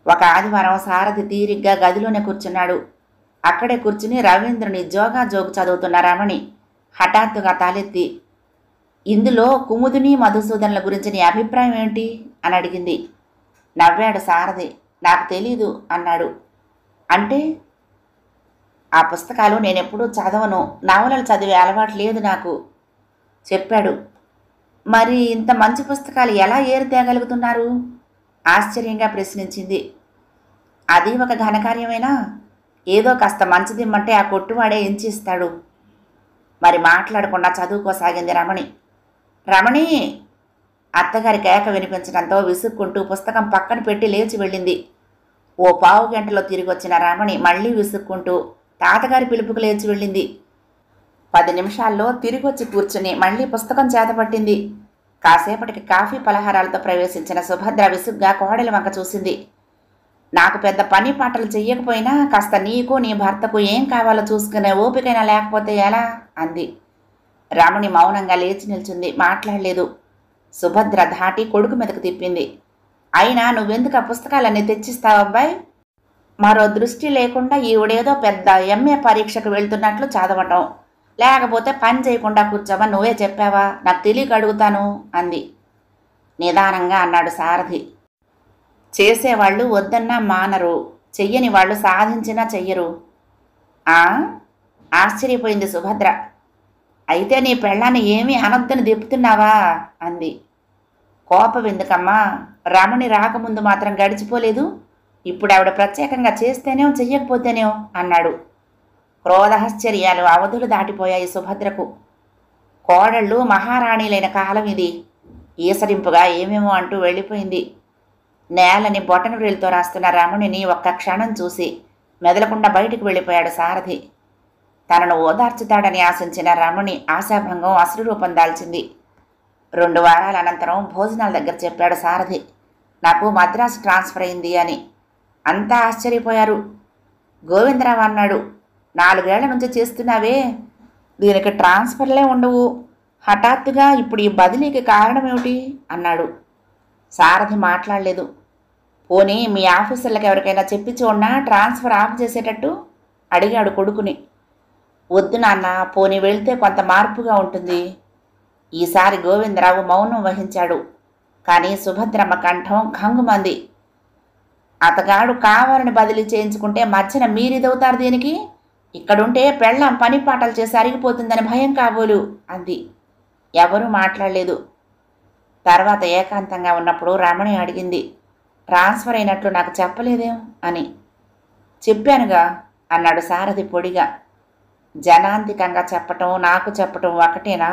ఒక ఆదివారం సారథి తీరిగ్గా గదిలోనే కూర్చున్నాడు. అక్కడే కూర్చుని రవీంద్రుని జోగు చదువుతున్న రమణి హఠాత్తుగా తలెత్తి, ఇందులో కుముదిని మధుసూదనుల గురించి నీ అభిప్రాయం ఏంటి అని అడిగింది. నవ్వాడు సారథి. నాకు తెలీదు అన్నాడు. అంటే? ఆ పుస్తకాలు నేనెప్పుడూ చదవను. నవలలు చదివే అలవాటు లేదు నాకు చెప్పాడు. మరి ఇంత మంచి పుస్తకాలు ఎలా ఏరి తేగలుగుతున్నారు ఆశ్చర్యంగా ప్రశ్నించింది. అది ఒక ఘనకార్యమేనా? ఏదో కాస్త మంచిదిమ్మంటే ఆ కొట్టువాడే ఎంచిస్తాడు. మరి మాట్లాడకుండా చదువుకోసాగింది రమణి. రమణి అత్తగారి కేక వినిపించడంతో విసుక్కుంటూ పుస్తకం పక్కన పెట్టి లేచి వెళ్ళింది. ఓ పావు గంటలో తిరిగి వచ్చిన రమణి మళ్లీ విసుక్కుంటూ తాతగారి పిలుపుకు లేచి వెళ్ళింది. 10 నిమిషాల్లో తిరిగొచ్చి కూర్చుని మళ్లీ పుస్తకం చేతపట్టింది. కాసేపటికి కాఫీ పలహారాలతో ప్రవేశించిన సుభద్ర విసుగ్గా కోడలి వంక చూసింది. నాకు పెద్ద పని పాటలు చెయ్యకపోయినా కాస్త నీకు నీ భర్తకు ఏం కావాలో చూసుకునే ఓపికైనా లేకపోతే ఎలా అంది. రమణి మౌనంగా లేచి నిల్చుంది. మాట్లాడలేదు. సుభద్ర ధాటి కొడుకు మీదకు తిప్పింది. అయినా నువ్వెందుకు ఆ పుస్తకాలన్నీ తెచ్చిస్తావు అబ్బాయి? మరో దృష్టి లేకుండా ఈవిడేదో పెద్ద ఎంఏ పరీక్షకు వెళ్తున్నట్లు చదవటం, లేకపోతే పని చేయకుండా కూర్చోవా నువ్వే చెప్పావా? నాకు తెలియక అడుగుతాను అంది. నిదానంగా అన్నాడు సారథి. చేసేవాళ్ళు వద్దన్నా మానరు, చెయ్యని వాళ్ళు సాధించినా చెయ్యరు. ఆశ్చర్యపోయింది సుభద్ర. అయితే నీ పెళ్ళాన్ని ఏమీ అనొద్దని దిప్పుతున్నావా అంది. కోపం ఎందుకమ్మా? రమణి రాకముందు మాత్రం గడిచిపోలేదు. ఇప్పుడు ఆవిడ ప్రత్యేకంగా చేస్తేనేం చెయ్యకపోతేనేం అన్నాడు. క్రోధాశ్చర్యాలు అవధులు దాటిపోయాయి సుభద్రకు. కోడళ్ళు మహారాణిలైన కాలం ఇది. ఈసరింపుగా ఏమేమో అంటూ వెళ్ళిపోయింది. నేలని బొటన వ్రేలుతో రాస్తున్న రమణిని ఒక్క క్షణం చూసి మెదలకుండా బయటికి వెళ్ళిపోయాడు సారథి. తనను ఓదార్చుతాడని ఆశించిన రమణి ఆశాభంగం అసలు రూపం దాల్చింది. 2 వారాల అనంతరం భోజనాల దగ్గర చెప్పాడు సారథి, నాకు మద్రాసు ట్రాన్స్ఫర్ అయింది అని. అంతా ఆశ్చర్యపోయారు. గోవిందరావు అన్నాడు, 4 ఏళ్ల నుంచి చేస్తున్నావే, దీనికి ట్రాన్స్ఫర్లే ఉండవు, హఠాత్తుగా ఇప్పుడు ఈ బదిలీకి కారణమేమిటి అన్నాడు. సారథి మాట్లాడలేదు. పోనీ మీ ఆఫీసర్లకు ఎవరికైనా చెప్పి చూడనా ట్రాన్స్ఫర్ ఆఫ్ చేసేటట్టు అడిగాడు కొడుకుని. వద్దు నాన్న, పోనీ వెళ్తే కొంత మార్పుగా ఉంటుంది. ఈసారి గోవిందరావు మౌనం వహించాడు. కానీ సుభద్రమ్మ కంఠం ఖంగుమంది. అతగాడు కావాలని బదిలీ చేయించుకుంటే మధ్యన మీరిదవుతారు దేనికి? ఇక్కడుంటే పెళ్ళాం పని పాటలు చేసి అరిగిపోతుందని భయం కాబోలు అంది. ఎవరూ మాట్లాడలేదు. తర్వాత ఏకాంతంగా ఉన్నప్పుడు రమణి అడిగింది, ట్రాన్స్ఫర్ అయినట్లు నాకు చెప్పలేదేం అని. చెప్పానుగా అన్నాడు సారథి పొడిగా. జనాంతికంగా చెప్పటం నాకు చెప్పటం ఒకటేనా?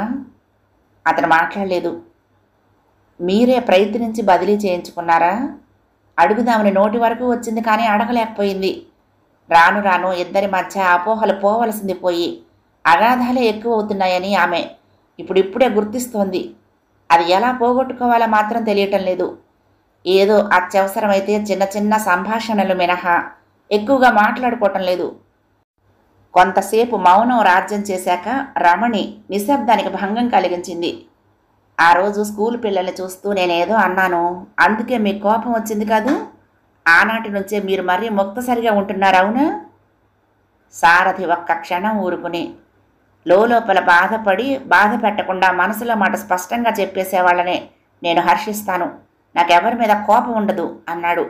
అతను మాట్లాడలేదు. మీరే ప్రయత్నించి బదిలీ చేయించుకున్నారా? అడుగుదామని నోటి వరకు వచ్చింది కానీ అడగలేకపోయింది. రాను రాను ఇద్దరి మధ్య అపోహలు పోవలసింది పోయి అగాధాలే ఎక్కువ అవుతున్నాయని ఆమె ఇప్పుడిప్పుడే గుర్తిస్తోంది. అది ఎలా పోగొట్టుకోవాలో మాత్రం తెలియటం లేదు. ఏదో అత్యవసరమైతే చిన్న చిన్న సంభాషణలు మినహా ఎక్కువగా మాట్లాడుకోవటం లేదు. కొంతసేపు మౌనం రాజ్యం చేశాక రమణి నిశ్శబ్దానికి భంగం కలిగించింది. ఆ రోజు స్కూల్ పిల్లల్ని చూస్తూ నేనేదో అన్నాను, అందుకే మీకు కోపం వచ్చింది కాదు? ఆనాటి నుంచే మీరు మరీ ముక్తసరిగా ఉంటున్నారు, అవునా? సారథి ఒక్క క్షణం ఊరుకుని, లోపల బాధపడి బాధ పెట్టకుండా మనసులో మాట స్పష్టంగా చెప్పేసేవాళ్ళనే నేను హర్షిస్తాను, నాకెవరి మీద కోపం ఉండదు అన్నాడు.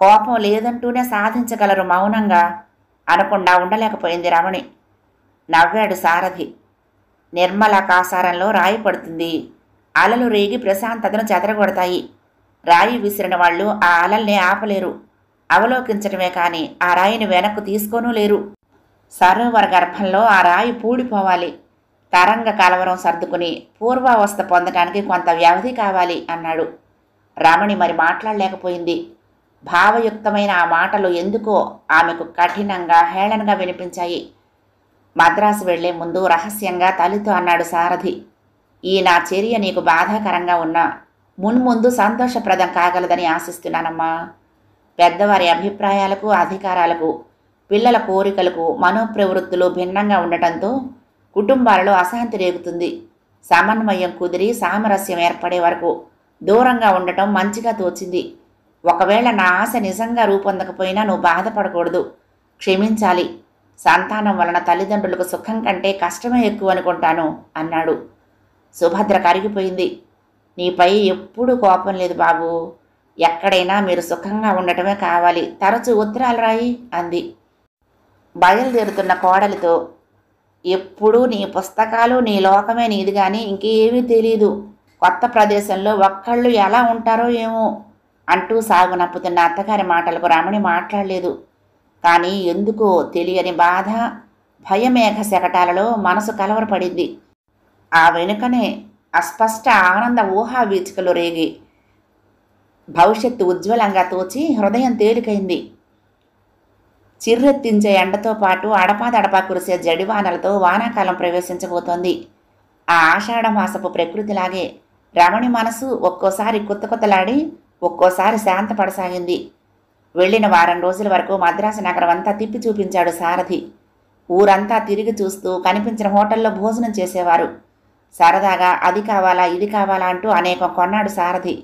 కోపం లేదంటూనే సాధించగలరు మౌనంగా అనకుండా ఉండలేకపోయింది రమణి. నవ్వాడు సారథి. నిర్మలాకాసారంలో రాయి పడుతుంది, అలలు రేగి ప్రశాంతతను చెదరగొడతాయి. రాయి విసిరిన వాళ్ళు ఆ అలల్ని ఆపలేరు, అవలోకించటమే కానీ ఆ రాయిని వెనక్కు తీసుకోనూ లేరు. సరోవర గర్భంలో ఆ రాయి పూడిపోవాలి, తరంగ కలవరం సర్దుకుని పూర్వావస్థ పొందటానికి కొంత వ్యవధి కావాలి అన్నాడు. రమణి మరి మాట్లాడలేకపోయింది. భావయుక్తమైన ఆ మాటలు ఎందుకో ఆమెకు కఠినంగా హేళనగా వినిపించాయి. మద్రాసు వెళ్లే ముందు రహస్యంగా తల్లితో అన్నాడు సారథి, ఈ నా చర్య నీకు బాధాకరంగా ఉన్నా మున్ముందు సంతోషప్రదం కాగలదని ఆశిస్తున్నానమ్మా. పెద్దవారి అభిప్రాయాలకు అధికారాలకు పిల్లల కోరికలకు మనోప్రవృత్తులు భిన్నంగా ఉండటంతో కుటుంబాలలో అశాంతి రేగుతుంది. సమన్వయం కుదిరి సామరస్యం ఏర్పడే వరకు దూరంగా ఉండటం మంచిగా తోచింది. ఒకవేళ నా ఆశ నిజంగా రూపొందకపోయినా నువ్వు బాధపడకూడదు, క్షమించాలి. సంతానం వలన తల్లిదండ్రులకు సుఖం కంటే కష్టమే ఎక్కువ అనుకుంటాను అన్నాడు. సుభద్ర కరిగిపోయింది. నీపై ఎప్పుడూ కోపం లేదు బాబు, ఎక్కడైనా మీరు సుఖంగా ఉండటమే కావాలి, తరచూ ఉత్తరాలు రాయి అంది. బయలుదేరుతున్న కోడలితో, ఎప్పుడూ నీ పుస్తకాలు నీ లోకమే నీది కానీ ఇంకేమీ తెలీదు, కొత్త ప్రదేశంలో ఒక్కళ్ళు ఎలా ఉంటారో ఏమో అంటూ సాగునప్పుతున్న అత్తగారి మాటలకు రమణి మాట్లాడలేదు. కానీ ఎందుకో తెలియని బాధ భయమేఘ శకటాలలో మనసు కలవరపడింది. ఆ వెనుకనే అస్పష్ట ఆనంద ఊహా వీచికలు రేగి భవిష్యత్తు ఉజ్వలంగా తోచి హృదయం తేలికైంది. చిర్రెత్తించే ఎండతో పాటు అడపాదడపా కురిసే జడివానలతో వానాకాలం ప్రవేశించబోతోంది. ఆ ఆషాఢమాసపు ప్రకృతిలాగే రమణి మనసు ఒక్కోసారి కొత్తలాడి ఒక్కోసారి శాంతపడసాగింది. వెళ్లిన వారం రోజుల వరకు మద్రాసు నగరం అంతా తిప్పి చూపించాడు సారథి. ఊరంతా తిరిగి చూస్తూ కనిపించిన హోటల్లో భోజనం చేసేవారు. సరదాగా అది కావాలా ఇది కావాలా అంటూ అనేకం కొన్నాడు సారథి.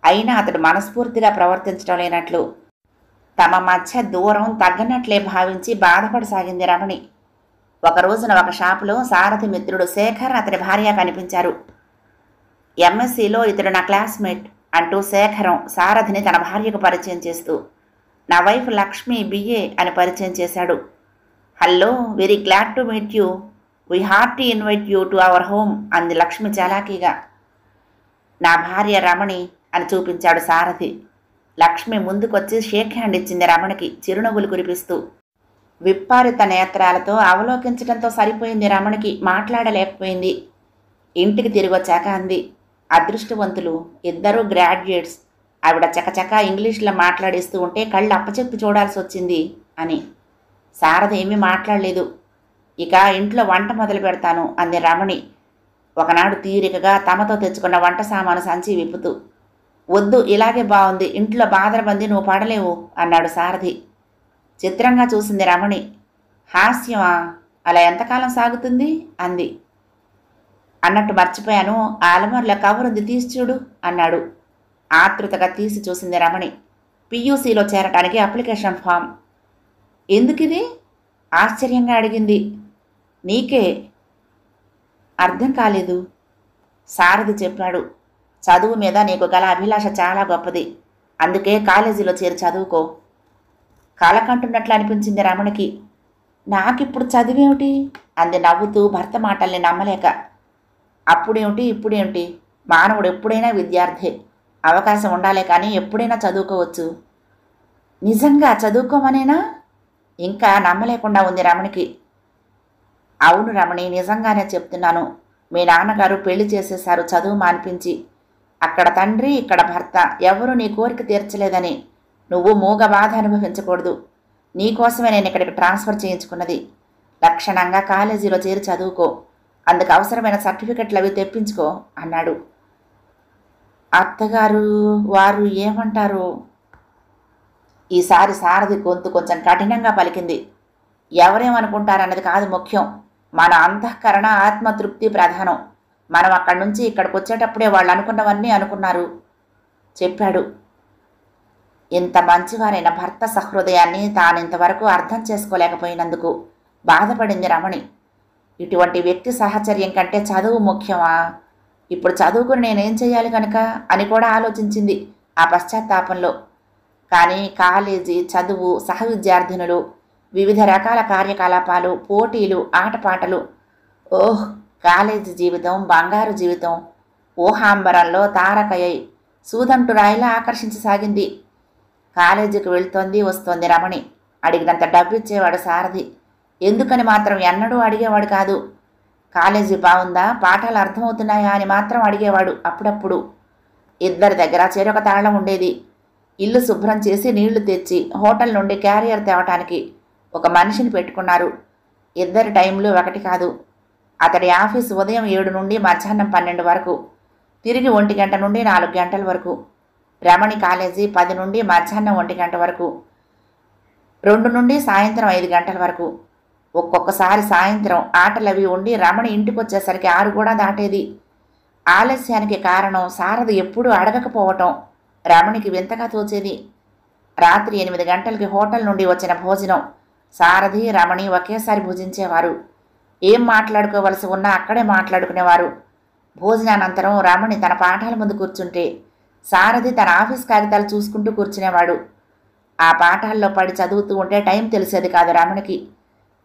అయినా అతడు మనస్ఫూర్తిగా ప్రవర్తించడం లేనట్లు తమ మధ్య దూరం తగ్గనట్లే భావించి బాధపడసాగింది రమణి. ఒక రోజున ఒక షాపులో సారథి మిత్రుడు శేఖర్ అతని భార్య కనిపించారు. ఎంఎస్సీలో ఇతడు నా క్లాస్మేట్ అంటూ శేఖరం సారథిని తన భార్యకు పరిచయం చేస్తూ, నా వైఫ్ లక్ష్మి బిఏ అని పరిచయం చేశాడు. Hello, very glad to meet you, we hearty invite you to our home అంది లక్ష్మి చలాకీగా. నా భార్య రమణి అని చూపించాడు సారథి. లక్ష్మి ముందుకొచ్చి షేక్ హ్యాండ్ ఇచ్చింది రమణికి చిరునవ్వులు కురిపిస్తూ. విప్పారిత నేత్రాలతో అవలోకించడంతో సరిపోయింది రమణికి, మాట్లాడలేకపోయింది. ఇంటికి తిరిగొచ్చాక అంది, అదృష్టవంతులు, ఇద్దరూ గ్రాడ్యుయేట్స్. ఆవిడ చకచక ఇంగ్లీష్లో మాట్లాడిస్తూ ఉంటే కళ్ళు అప్పచెప్పి చూడాల్సి వచ్చింది అని. శారద ఏమీ మాట్లాడలేదు. ఇక ఇంట్లో వంట మొదలు పెడతాను అంది రమణి ఒకనాడు తీరికగా తమతో తెచ్చుకున్న వంట సామాను సంచి విప్పుతూ. వద్దు, ఇలాగే బాగుంది, ఇంట్లో బాధరబంది నువ్వు పడలేవు అన్నాడు సారథి. చిత్రంగా చూసింది రమణి. హాస్యమా? అలా ఎంతకాలం సాగుతుంది అంది. అన్నట్టు మర్చిపోయాను, ఆ అలమర్లో కవరుంది, తీసి చూడు అన్నాడు. ఆతృతగా తీసి చూసింది రమణి. పియూసీలో చేరటానికి అప్లికేషన్ ఫామ్. ఎందుకిది? ఆశ్చర్యంగా అడిగింది. నీకే. అర్థం కాలేదు. సారథి చెప్పాడు. చదువు మీద నీకు గల అభిలాష చాలా గొప్పది, అందుకే కాలేజీలో చేరి చదువుకో. కలకంటున్నట్లు అనిపించింది రమణికి. నాకిప్పుడు చదివేమిటి అంది నవ్వుతూ భర్త మాటల్ని నమ్మలేక. అప్పుడేమిటి ఇప్పుడేమిటి, మానవుడు ఎప్పుడైనా విద్యార్థి. అవకాశం ఉండాలే కానీ ఎప్పుడైనా చదువుకోవచ్చు. నిజంగా చదువుకోమనేనా? ఇంకా నమ్మలేకుండా ఉంది రమణికి. అవును రమణి, నిజంగానే చెప్తున్నాను. మీ నాన్నగారు పెళ్లి చేసేశారు చదువు మానిపించి. అక్కడ తండ్రి, ఇక్కడ భర్త ఎవరూ నీ కోరిక తీర్చలేదని నువ్వు మూగ బాధ అనుభవించకూడదు. నీకోసమే నేను ఇక్కడికి ట్రాన్స్ఫర్ చేయించుకున్నది. లక్షణంగా కాలేజీలో చేరి చదువుకో, అందుకు అవసరమైన సర్టిఫికెట్లు అవి తెప్పించుకో అన్నాడు. అత్తగారు వారు ఏమంటారు? ఈసారి సారథి గొంతు కొంచెం కఠినంగా పలికింది. ఎవరేమనుకుంటారన్నది కాదు ముఖ్యం, మన అంతఃకరణ ఆత్మతృప్తి ప్రధానం. మనం అక్కడి నుంచి ఇక్కడికి వచ్చేటప్పుడే వాళ్ళు అనుకున్నవన్నీ అనుకున్నారు చెప్పాడు. ఇంత మంచివారైన భర్త సహృదయాన్ని తానింతవరకు అర్థం చేసుకోలేకపోయినందుకు బాధపడింది రమణి. ఇటువంటి వ్యక్తి సాహచర్యం కంటే చదువు ముఖ్యమా? ఇప్పుడు చదువుకుని నేనేం చేయాలి కనుక అని కూడా ఆలోచించింది ఆ పశ్చాత్తాపంలో. కానీ కాలేజీ, చదువు, సహ విద్యార్థినులు, వివిధ రకాల కార్యకలాపాలు, పోటీలు, ఆటపాటలు, ఓహ్, కాలేజీ జీవితం బంగారు జీవితం. ఊహాంబరంలో తారకయ్యి సూదంటు రాయిలా ఆకర్షించసాగింది. కాలేజీకి వెళ్తోంది వస్తోంది రమణి. అడిగినంత డబ్బిచ్చేవాడు సారథి. ఎందుకని మాత్రం ఎన్నడూ అడిగేవాడు కాదు. కాలేజీ బాగుందా, పాఠాలు అర్థమవుతున్నాయా అని మాత్రం అడిగేవాడు అప్పుడప్పుడు. ఇద్దరి దగ్గర చెరొక తాళం ఉండేది. ఇల్లు శుభ్రం చేసి నీళ్లు తెచ్చి హోటల్ నుండి క్యారియర్ తేవటానికి ఒక మనిషిని పెట్టుకున్నారు. ఇద్దరి టైంలు ఒకటి కాదు. అతడి ఆఫీసు ఉదయం 7 నుండి మధ్యాహ్నం 12 వరకు, తిరిగి 1 గంట నుండి 4 గంటల వరకు. రమణి కాలేజీ 10 నుండి మధ్యాహ్నం 1 గంట వరకు, 2 నుండి సాయంత్రం 5 గంటల వరకు. ఒక్కొక్కసారి సాయంత్రం ఆటలవి ఉండి రమణి ఇంటికి వచ్చేసరికి 6 కూడా దాటేది. ఆలస్యానికి కారణం సారథి ఎప్పుడూ అడగకపోవటం రమణికి వింతగా తోచేది. రాత్రి 8 గంటలకి హోటల్ నుండి వచ్చిన భోజనం సారథి, రమణి ఒకేసారి భుజించేవారు. ఏం మాట్లాడుకోవలసి ఉన్నా అక్కడే మాట్లాడుకునేవారు. భోజనానంతరం రమణి తన పాఠాల ముందు కూర్చుంటే సారథి తన ఆఫీస్ కాగితాలు చూసుకుంటూ కూర్చునేవాడు. ఆ పాఠాల్లో పడి చదువుతూ ఉంటే టైం తెలిసేది కాదు రమణికి.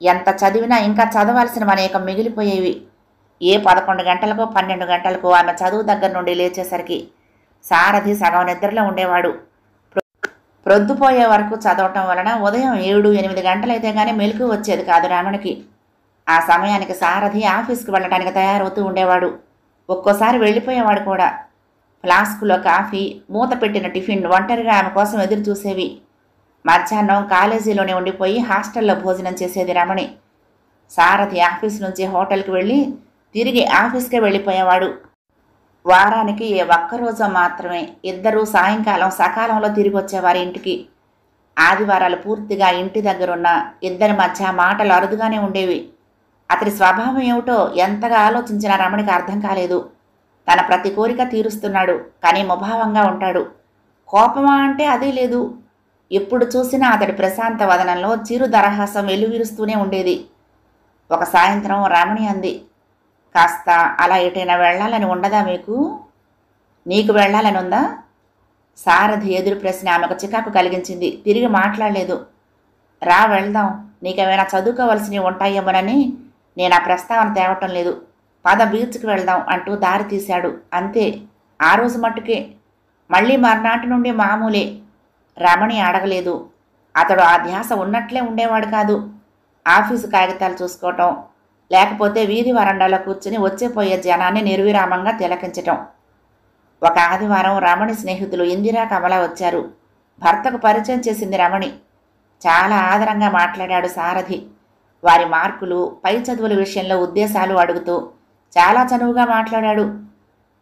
ఎంత చదివినా ఇంకా చదవాల్సినవి అనేకం మిగిలిపోయేవి. ఏ 11 గంటలకో 12 గంటలకో ఆమె చదువు దగ్గర నుండి లేచేసరికి సారథి సగం నిద్రలో ఉండేవాడు. ప్రొద్దుపోయే వరకు చదవటం వలన ఉదయం 7-8 గంటలైతే కానీ మెలకు వచ్చేది కాదు రమణికి. ఆ సమయానికి సారథి ఆఫీస్కి వెళ్ళడానికి తయారవుతూ ఉండేవాడు. ఒక్కోసారి వెళ్ళిపోయేవాడు కూడా. ఫ్లాస్కులో కాఫీ, మూత పెట్టిన టిఫిన్ ఒంటరిగా ఆమె కోసం ఎదురు చూసేవి. మధ్యాహ్నం కాలేజీలోనే ఉండిపోయి హాస్టల్లో భోజనం చేసేది రమణి. సారథి ఆఫీస్ నుంచి హోటల్కి వెళ్ళి తిరిగి ఆఫీస్కే వెళ్ళిపోయేవాడు. వారానికి ఏ ఒక్కరోజు మాత్రమే ఇద్దరూ సాయంకాలం సకాలంలో తిరిగి వచ్చేవారు ఇంటికి. ఆదివారాలు పూర్తిగా ఇంటి దగ్గరున్న ఇద్దరి మధ్య మాటలు అరుదుగానే ఉండేవి. అతడి స్వభావం ఏమిటో ఎంతగా ఆలోచించినా రమణికి అర్థం కాలేదు. తన ప్రతి కోరిక తీరుస్తున్నాడు, కానీ ముభావంగా ఉంటాడు. కోపమా అంటే అదే లేదు. ఎప్పుడు చూసినా అతడి ప్రశాంత వదనంలో చిరు దరహాసం వెలువిరుస్తూనే ఉండేది. ఒక సాయంత్రం రమణి అంది, కాస్త అలా ఎటైనా వెళ్ళాలని ఉండదా మీకు? నీకు వెళ్ళాలని ఉందా? సారథి ఎదురు ప్రశ్న ఆమెకు చికాకు కలిగించింది. తిరిగి మాట్లాడలేదు. రా వెళ్దాం, నీకేమైనా చదువుకోవలసినవి ఉంటాయేమోనని నేను ఆ ప్రస్తావన తేవటం లేదు. పద బీచ్కి వెళ్దాం అంటూ దారి తీశాడు. అంతే, ఆ రోజు మట్టుకే. మళ్ళీ మర్నాటి నుండి మామూలే. రమణి అడగలేదు. అతడు ఆ ధ్యాస ఉన్నట్లే ఉండేవాడు కాదు. ఆఫీసు కాగితాలు చూసుకోవటం, లేకపోతే వీధి వరండాలో కూర్చుని వచ్చేపోయే జనాన్ని నిర్విరామంగా తిలకించటం. ఒక ఆదివారం రమణి స్నేహితులు ఇందిరా, కమల వచ్చారు. భర్తకు పరిచయం చేసింది రమణి. చాలా ఆదరంగా మాట్లాడాడు సారథి. వారి మార్కులు, పై చదువుల విషయంలో ఉద్దేశాలు అడుగుతూ చాలా చనువుగా మాట్లాడాడు.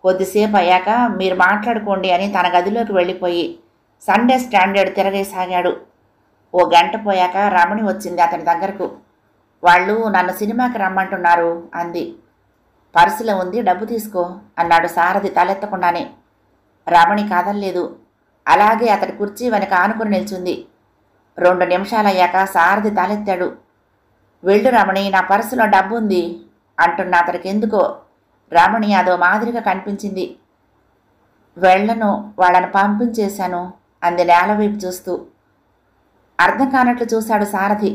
కొద్దిసేపు అయ్యాక మీరు మాట్లాడుకోండి అని తన గదిలోకి వెళ్ళిపోయి సండే స్టాండర్డ్ తిరగేసాగాడు. ఓ గంట పోయాక రమణి వచ్చింది అతని దగ్గరకు. వాళ్ళు నన్ను సినిమాకి రమ్మంటున్నారు అంది. పర్సులో ఉంది, డబ్బు తీసుకో అన్నాడు సారథి తలెత్తకుండానే. రమణి కదల్లేదు. అలాగే అతడి కుర్చీ వెనక ఆనుకుని నిల్చుంది. 2 నిమిషాలయ్యాక సారథి తలెత్తాడు. వెళ్ళు రమణి, నా పర్సులో డబ్బుంది అంటున్న అతడికి ఎందుకో రమణి అదో మాదిరిగా కనిపించింది. వెళ్ళను, వాళ్ళని పంపించేశాను అంది నేలవైపు చూస్తూ. అర్థం కానట్లు చూశాడు సారథి.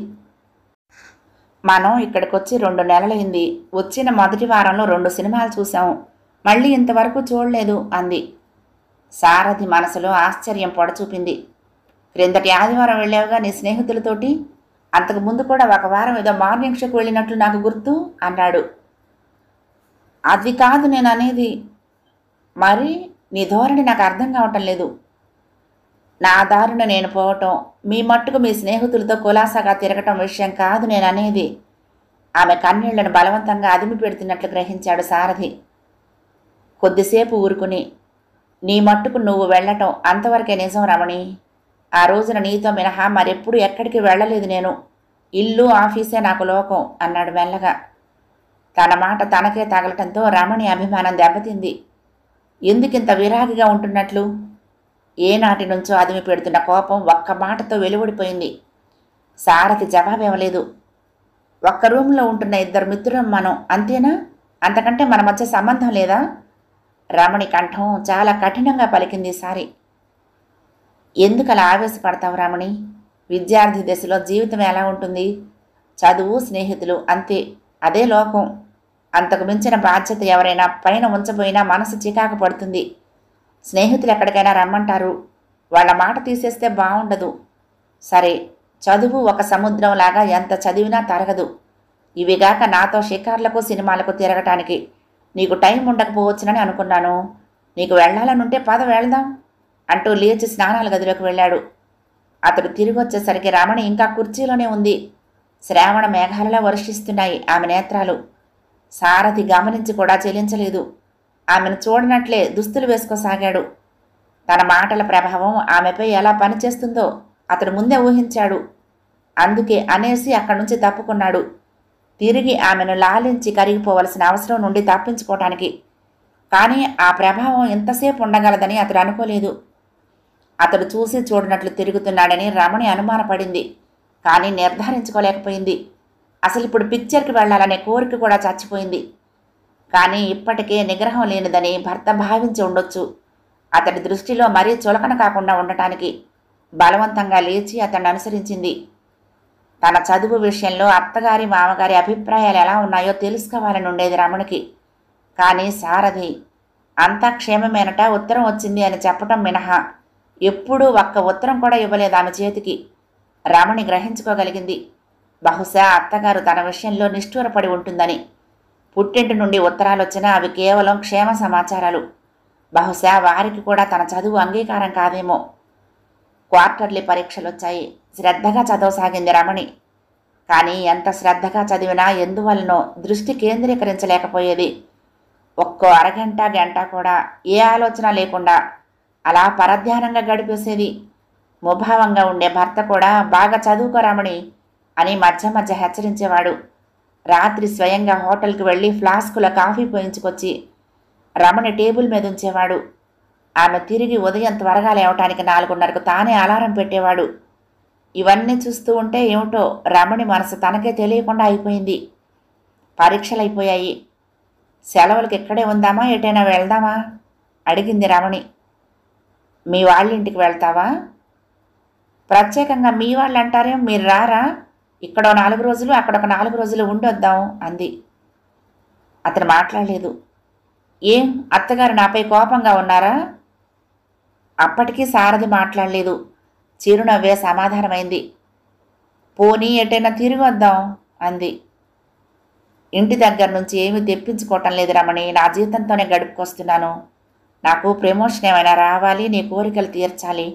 మనం ఇక్కడికొచ్చి 2 నెలలైంది. వచ్చిన మొదటి వారంలో 2 సినిమాలు చూశాం. మళ్ళీ ఇంతవరకు చూడలేదు అంది. సారథి మనసులో ఆశ్చర్యం పొడచూపింది. క్రిందటి ఆదివారం వెళ్ళావుగా నీ స్నేహితులతోటి? అంతకుముందు కూడా 1 వారం ఏదో మార్నింగ్ షోకి వెళ్ళినట్లు నాకు గుర్తు అన్నాడు. అది కాదు నేను అనేది. మరి నీ ధోరణి నాకు అర్థం కావటం లేదు. నా దారిన నేను పోవటం, మీ మట్టుకు మీ స్నేహితులతో కులాసాగా తిరగటం విషయం కాదు నేను అనేది. ఆమె కన్నీళ్లను బలవంతంగా అదిమి పెడుతున్నట్లు గ్రహించాడు సారథి. కొద్దిసేపు ఊరుకుని, నీ మట్టుకు నువ్వు వెళ్ళటం అంతవరకే నిజం రమణి. ఆ రోజున నీతో మినహా మరెప్పుడు ఎక్కడికి వెళ్ళలేదు నేను. ఇల్లు, ఆఫీసే నాకు లోకం అన్నాడు మెల్లగా. తన మాట తనకే తగలటంతో రమణి అభిమానం దెబ్బతింది. ఎందుకింత విరాగిగా ఉంటున్నట్లు? ఏనాటి నుంచో అదిమి పెడుతున్న కోపం ఒక్క మాటతో వెలువడిపోయింది. సారథి జవాబివ్వలేదు. ఒక్క రూమ్లో ఉంటున్న 2 మిత్రులం మనం, అంతేనా? అంతకంటే మన మధ్య సంబంధం లేదా? రమణి కంఠం చాలా కఠినంగా పలికింది ఈసారి. ఎందుకలా ఆవేశపడతావు రమణి? విద్యార్థి దశలో జీవితం ఎలా ఉంటుంది? చదువు, స్నేహితులు, అంతే. అదే లోకం. అంతకు మించిన బాధ్యత ఎవరైనా పైన ఉంచబోయినా మనసు చికాకు పడుతుంది. స్నేహితులు ఎక్కడికైనా రమ్మంటారు. వాళ్ళ మాట తీసేస్తే బాగుండదు. సరే, చదువు ఒక సముద్రంలాగా ఎంత చదివినా తరగదు. ఇవిగాక నాతో షికార్లకు, సినిమాలకు తిరగటానికి నీకు టైం ఉండకపోవచ్చునని అనుకున్నాను. నీకు వెళ్లాలనుంటే పద వెళ్దాం అంటూ లేచి స్నానాల గదిలోకి వెళ్ళాడు. అతడు తిరిగి వచ్చేసరికి రమణి ఇంకా కుర్చీలోనే ఉంది. శ్రావణ మేఘాలలో వర్షిస్తున్నాయి ఆమె నేత్రాలు. సారథి గమనించి కూడా చెలించలేదు. ఆమెను చూడనట్లే దుస్తులు వేసుకోసాగాడు. తన మాటల ప్రభావం ఆమెపై ఎలా పనిచేస్తుందో అతడు ముందే ఊహించాడు. అందుకే అనేసి అక్కడి నుంచి తప్పుకున్నాడు. తిరిగి ఆమెను లాలించి కరిగిపోవలసిన అవసరం నుండి తప్పించుకోవటానికి. కానీ ఆ ప్రభావం ఎంతసేపు ఉండగలదని అతడు అనుకోలేదు. అతడు చూసి చూడనట్లు తిరుగుతున్నాడని రమణి అనుమానపడింది. కానీ నిర్ధారించుకోలేకపోయింది. అసలు ఇప్పుడు పిక్చర్కి వెళ్లాలనే కోరిక కూడా చచ్చిపోయింది. కానీ ఇప్పటికే నిగ్రహం లేనిదని భర్త భావించి ఉండొచ్చు. అతడి దృష్టిలో మరీ చులకన కాకుండా ఉండటానికి బలవంతంగా లేచి అతన్ని అనుసరించింది. తన చదువు విషయంలో అత్తగారి, మామగారి అభిప్రాయాలు ఎలా ఉన్నాయో తెలుసుకోవాలని ఉండేది రమణికి. కానీ సారథి అంతా క్షేమమేనట, ఉత్తరం వచ్చింది అని చెప్పటం మినహా ఎప్పుడూ ఒక్క ఉత్తరం కూడా ఇవ్వలేదు ఆమె చేతికి. రమణి గ్రహించుకోగలిగింది. బహుశా అత్తగారు తన విషయంలో నిష్ఠూరపడి ఉంటుందని. పుట్టింటి నుండి ఉత్తరాలు వచ్చినా అవి కేవలం క్షేమ సమాచారాలు. బహుశా వారికి కూడా తన చదువు అంగీకారం కాదేమో. క్వార్టర్లీ పరీక్షలొచ్చాయి. శ్రద్ధగా చదవసాగింది రమణి. కానీ ఎంత శ్రద్ధగా చదివినా ఎందువలనో దృష్టి కేంద్రీకరించలేకపోయేది. ఒక్కో అరగంట, గంట కూడా ఏ ఆలోచన లేకుండా అలా పరధ్యానంగా గడిపేసేది. ముభావంగా ఉండే భర్త కూడా బాగా చదువుకో రమణి అని మధ్య మధ్య హెచ్చరించేవాడు. రాత్రి స్వయంగా హోటల్కి వెళ్ళి ఫ్లాస్కుల కాఫీ పోయించుకొచ్చి రమణి టేబుల్ మీద ఉంచేవాడు. ఆమె తిరిగి ఉదయం త్వరగా లేవటానికి 4:30కు తానే అలారం పెట్టేవాడు. ఇవన్నీ చూస్తూ ఉంటే ఏమిటో రమణి మనసు తనకే తెలియకుండా అయిపోయింది. పరీక్షలైపోయాయి. సెలవులకు ఇక్కడే ఉందామా, ఎటైనా వెళ్దామా అడిగింది రమణి. మీ వాళ్ళింటికి వెళ్తావా? ప్రత్యేకంగా మీ వాళ్ళు అంటారేం, మీరు రారా? ఇక్కడో 4 రోజులు, అక్కడొక 4 రోజులు ఉండొద్దాం అంది. అతను మాట్లాడలేదు. ఏం అత్తగారు నాపై కోపంగా ఉన్నారా? అప్పటికీ సారథి మాట్లాడలేదు. చిరునవ్వే సమాధానమైంది. పోనీ ఎటైనా తిరిగి వద్దాం అంది. ఇంటి దగ్గర నుంచి ఏమీ తెప్పించుకోవటం లేదు రమణి, నా జీతంతోనే గడుపుకొస్తున్నాను. నాకు ప్రమోషన్ ఏమైనా రావాలి, నీ కోరికలు తీర్చాలి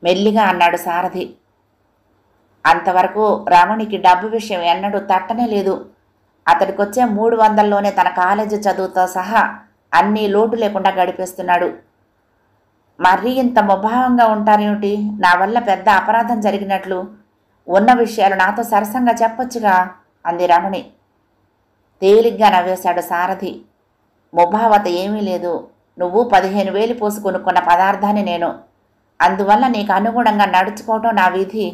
మెల్లిగా అన్నాడు సారథి. అంతవరకు రమణికి డబ్బు విషయం ఎన్నడూ తట్టనే లేదు. అతడికొచ్చే 300లోనే తన కాలేజీ చదువుతో సహా అన్నీ లోటు లేకుండా గడిపేస్తున్నాడు. మరీ ఇంత ముభావంగా ఉంటారేమిటి? నా వల్ల పెద్ద అపరాధం జరిగినట్లు ఉన్న విషయాలు నాతో సరసంగా చెప్పొచ్చుగా అంది రమణి. తేలిగ్గా నవ్వేశాడు సారథి. ముభావత ఏమీ లేదు. నువ్వు 15,000 పోసి కొనుక్కున్న పదార్థాన్ని నేను. అందువల్ల నీకు అనుగుణంగా నడుచుకోవటం నా విధి.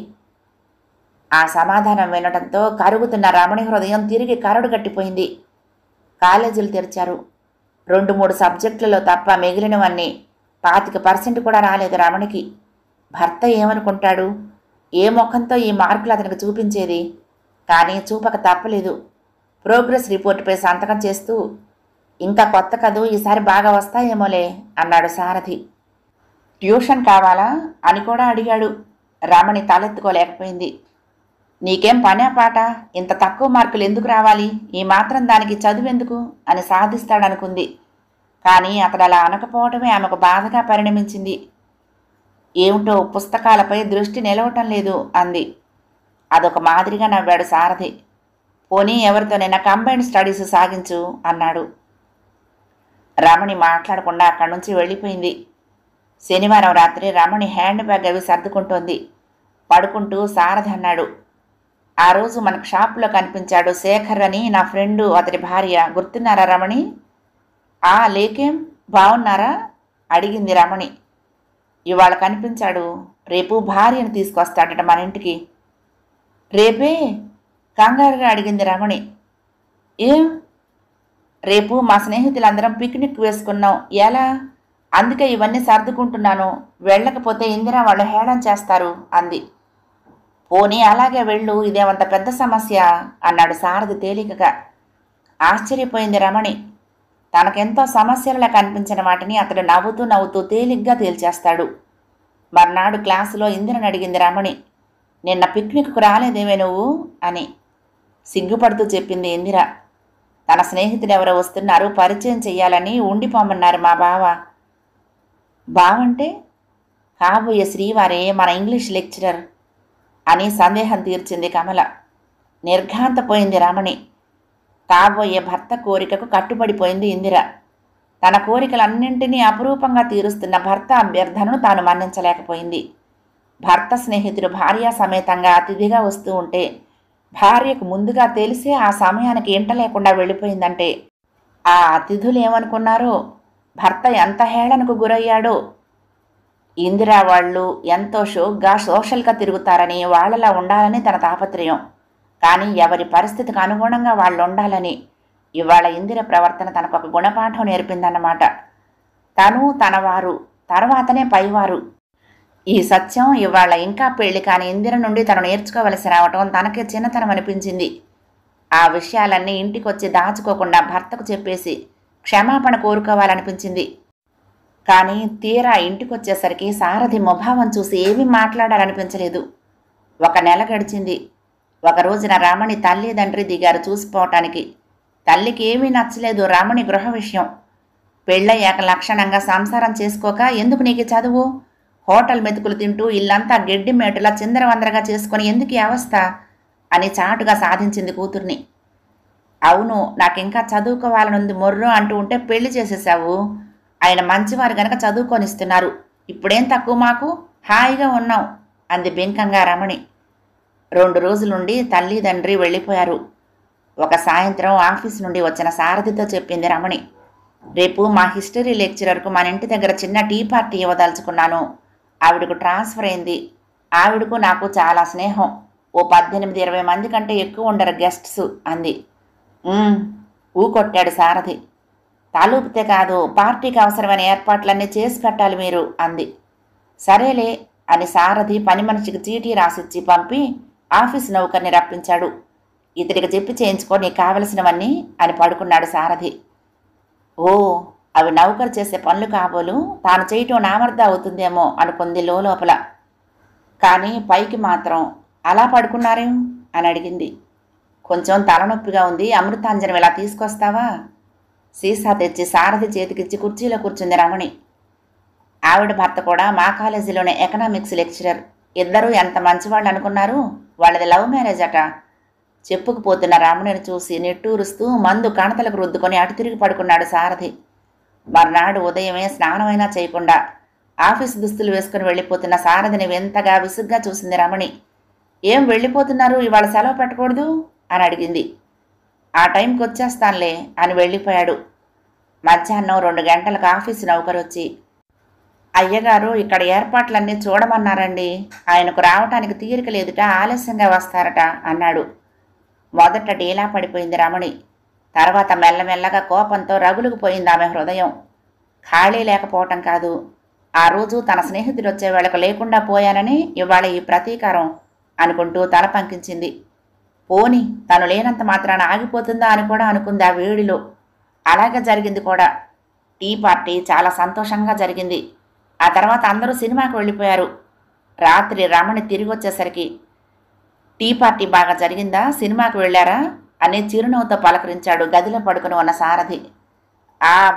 ఆ సమాధానం వినడంతో కరుగుతున్న రమణి హృదయం తిరిగి కరడు గట్టిపోయింది. కాలేజీలు తెరిచారు. 2-3 సబ్జెక్టులలో తప్ప మిగిలినవన్నీ 25% కూడా రాలేదు రమణికి. భర్త ఏమనుకుంటాడు? ఏ ముఖంతో ఈ మార్కులు అతనికి చూపించేది? కానీ చూపక తప్పలేదు. ప్రోగ్రెస్ రిపోర్టుపై సంతకం చేస్తూ, ఇంకా కొత్త కదూ, ఈసారి బాగా వస్తాయేమోలే అన్నాడు సారథి. ట్యూషన్ కావాలా అని కూడా అడిగాడు. రమణి తలెత్తుకోలేకపోయింది. నీకేం పనే పాట? ఇంత తక్కువ మార్కులు ఎందుకు రావాలి? ఈ మాత్రం దానికి చదువెందుకు అని సాధిస్తాడనుకుంది. కానీ అతడు అలా అనకపోవటమే ఆమెకు బాధగా పరిణమించింది. ఏమిటో పుస్తకాలపై దృష్టి నిలవటం లేదు అంది. అదొక మాదిరిగా నవ్వాడు సారథి. పోనీ ఎవరితోనైనా కంబైన్డ్ స్టడీస్ సాగించు అన్నాడు. రమణి మాట్లాడకుండా అక్కడి నుంచి వెళ్ళిపోయింది. శనివారం రాత్రి రమణి హ్యాండ్ బ్యాగ్ అవి సర్దుకుంటోంది. పడుకుంటూ సారథి అన్నాడు, ఆ రోజు మనకు షాపులో కనిపించాడు శేఖర్ అని, నా ఫ్రెండు, అతడి భార్య. గుర్తున్నారా రమణి? ఆ లేకేం, బాగున్నారా అడిగింది రమణి. ఇవాళ కనిపించాడు. రేపు భార్యను తీసుకొస్తాడట మన ఇంటికి. రేపే? కంగారుగా అడిగింది రమణి. ఏం? రేపు మా స్నేహితులందరం పిక్నిక్ వేసుకున్నాం. ఎలా? అందుకే ఇవన్నీ సర్దుకుంటున్నాను. వెళ్ళకపోతే ఇందిరా వాళ్ళు హేళన చేస్తారు అంది. పోనీ అలాగే వెళ్ళు, ఇదేమంత పెద్ద సమస్య అన్నాడు సారథి తేలికగా. ఆశ్చర్యపోయింది రమణి. తనకెంతో సమస్యలా కనిపించిన వాటిని అతడు నవ్వుతూ నవ్వుతూ తేలిగ్గా తేల్చేస్తాడు. మర్నాడు క్లాసులో ఇందిరని అడిగింది రమణి, నిన్న పిక్నిక్కు రాలేదేమే నువ్వు అని. సిగ్గుపడుతూ చెప్పింది ఇందిర. తన స్నేహితుడెవరో వస్తున్నారు, పరిచయం చెయ్యాలని ఉండిపోమన్నారు మా బావ. బావంటే? కాబోయే శ్రీవారే, మన ఇంగ్లీష్ లెక్చరర్ అని సందేహం తీర్చింది కమల. నిర్ఘాంతపోయింది రమణి. కాబోయే భర్త కోరికకు కట్టుబడిపోయింది ఇందిర. తన కోరికలన్నింటినీ అపురూపంగా తీరుస్తున్న భర్త అభ్యర్థనను తాను మన్నించలేకపోయింది. భర్త స్నేహితుడు భార్యా సమేతంగా అతిథిగా వస్తూ ఉంటే భార్యకు ముందుగా తెలిసే ఆ సమయానికి ఇంట లేకుండా వెళ్ళిపోయిందంటే ఆ అతిథులేమనుకున్నారో, భర్త ఎంత హేళనకు గురయ్యాడో. ఇందిరా వాళ్ళు ఎంతో షోక్గా సోషల్గా తిరుగుతారని, వాళ్లలా ఉండాలని తన తాపత్రయం. కానీ ఎవరి పరిస్థితికి అనుగుణంగా వాళ్ళు ఉండాలని ఇవాళ ఇందిర ప్రవర్తన తనకు ఒక గుణపాఠం నేర్పిందన్నమాట. తను తనవారు, తర్వాతనే పైవారు. ఈ సత్యం ఇవాళ ఇంకా పెళ్లి కాని ఇందిర నుండి తను నేర్చుకోవలసి రావటం తనకే చిన్నతనం అనిపించింది. ఆ విషయాలన్నీ ఇంటికొచ్చి దాచుకోకుండా భర్తకు చెప్పేసి క్షమాపణ కోరుకోవాలనిపించింది. కానీ తీరా ఇంటికొచ్చేసరికి సారథి ముభావం చూసి ఏమీ మాట్లాడాలనిపించలేదు. 1 నెల గడిచింది. ఒక రోజున రమణి తల్లిదండ్రి దిగారు చూసిపోవటానికి. తల్లికి ఏమీ నచ్చలేదు రమణి గృహ విషయం. పెళ్ళయ్యాక లక్షణంగా సంసారం చేసుకోక ఎందుకు నీకు చదువు? హోటల్ మెతుకులు తింటూ ఇల్లంతా గెడ్డి మేటులా చిందరవందరగా చేసుకుని ఎందుకు ఈ అవస్థ అని చాటుగా సాధించింది కూతుర్ని. అవును, నాకింకా చదువుకోవాలనుంది మొర్రో అంటూ ఉంటే పెళ్లి చేసేసావు. ఆయన మంచివారు గనక చదువుకొనిస్తున్నారు. ఇప్పుడేం తక్కువ మాకు, హాయిగా ఉన్నాం అంది బెంకంగా రమణి. 2 రోజులుండి తల్లిదండ్రి వెళ్ళిపోయారు. ఒక సాయంత్రం ఆఫీస్ నుండి వచ్చిన సారథితో చెప్పింది రమణి, రేపు మా హిస్టరీ లెక్చరర్కు మన ఇంటి దగ్గర చిన్న టీ పార్టీ ఇవ్వదలుచుకున్నాను. ఆవిడకు ట్రాన్స్ఫర్ అయింది. ఆవిడకు నాకు చాలా స్నేహం. ఓ 18-20 మంది కంటే ఎక్కువ ఉండరు గెస్ట్స్ అంది. ఊకొట్టాడు సారథి. తాలూపితే కాదు, పార్టీకి అవసరమైన ఏర్పాట్లన్నీ చేసి పెట్టాలి మీరు అంది. సరేలే అని సారథి పని మనిషికి చీటీ రాసిచ్చి పంపి ఆఫీస్ నౌకర్ని రప్పించాడు. ఇతడికి చెప్పి చేయించుకో నీకు కావలసినవన్నీ అని పడుకున్నాడు సారథి. ఓ, అవి నౌకరు చేసే పనులు కాబోలు, తాను చేయటం నామర్ద అవుతుందేమో అనుకుంది లోపల. కానీ పైకి మాత్రం అలా పడుకున్నారేం అని అడిగింది. కొంచెం తలనొప్పిగా ఉంది, అమృతాంజనం ఇలా తీసుకొస్తావా? సీసా తెచ్చి సారథి చేతికిచ్చి కుర్చీలో కూర్చుంది రమణి. ఆవిడ భర్త కూడా మా కాలేజీలోనే ఎకనామిక్స్ లెక్చరర్. ఇద్దరూ ఎంత మంచివాళ్ళు అనుకున్నారు. వాళ్ళది లవ్ మ్యారేజ్ అట. చెప్పుకుపోతున్న రమణిని చూసి నిట్టూరుస్తూ మందు కణతలకు రుద్దుకొని అటు తిరిగి పడుకున్నాడు సారథి. మర్నాడు ఉదయమే స్నానమైనా చేయకుండా ఆఫీసు దుస్తులు వేసుకుని వెళ్ళిపోతున్న సారథిని వింతగా విసుగ్గా చూసింది రమణి. ఏం వెళ్ళిపోతున్నారు, ఇవాళ సెలవు పెట్టకూడదు అని అడిగింది. ఆ టైంకి వచ్చేస్తానులే అని వెళ్ళిపోయాడు. మధ్యాహ్నం 2 గంటలకు ఆఫీసు నౌకరొచ్చి, అయ్యగారు ఇక్కడ ఏర్పాట్లన్నీ చూడమన్నారండి, ఆయనకు రావటానికి తీరిక లేదుట, ఆలస్యంగా వస్తారట అన్నాడు. మొదట డీలా పడిపోయింది రమణి. తర్వాత మెల్లమెల్లగా కోపంతో రగులుకుపోయింది ఆమె హృదయం. ఖాళీ లేకపోవటం కాదు, ఆ రోజు తన స్నేహితుడు వచ్చే వేళకు లేకుండా పోయానని ఇవాళ ఈ ప్రతీకారం అనుకుంటూ తల పంకించింది. పోని తను లేనంత మాత్రాన ఆగిపోతుందా అని కూడా అనుకుంది ఆ వేడిలో. అలాగే జరిగింది కూడా. టీ పార్టీ చాలా సంతోషంగా జరిగింది. ఆ తర్వాత అందరూ సినిమాకు వెళ్ళిపోయారు. రాత్రి రమణి తిరిగి వచ్చేసరికి, టీ పార్టీ బాగా జరిగిందా, సినిమాకు వెళ్ళారా అని చిరునవ్వుతో పలకరించాడు గదిలో పడుకుని ఉన్న సారథి.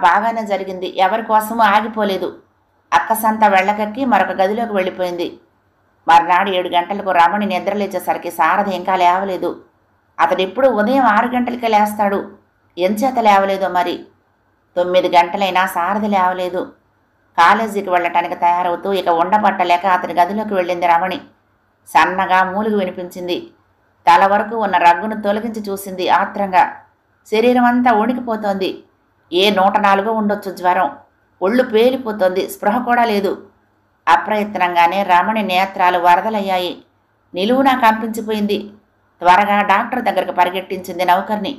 బాగానే జరిగింది, ఎవరి కోసమూ ఆగిపోలేదు. అక్కసంతా వెళ్ళకెక్కి మరొక గదిలోకి వెళ్ళిపోయింది. మర్నాడు 7 గంటలకు రమణి నిద్రలేచేసరికి సారథి ఇంకా లేవలేదు. అతడెప్పుడు ఉదయం 6 గంటలకే లేస్తాడు. ఎంచేత లేవలేదో మరి. 9 గంటలైనా సారథి లేవలేదు. కాలేజీకి వెళ్ళటానికి తయారవుతూ ఇక ఉండబట్టలేక అతని గదిలోకి వెళ్ళింది రమణి. సన్నగా మూలుగు వినిపించింది. తల వరకు ఉన్న రగ్గును తొలగించి చూసింది ఆత్రంగా. శరీరం అంతా వణికిపోతోంది. ఏ 104 ఉండొచ్చు జ్వరం. ఒళ్ళు పేలిపోతోంది, స్పృహ కూడా లేదు. అప్రయత్నంగానే రమణి నేత్రాలు వరదలయ్యాయి. నిలువునా కంపించిపోయింది. త్వరగా డాక్టర్ దగ్గరకు పరిగెట్టించింది నౌకర్ని.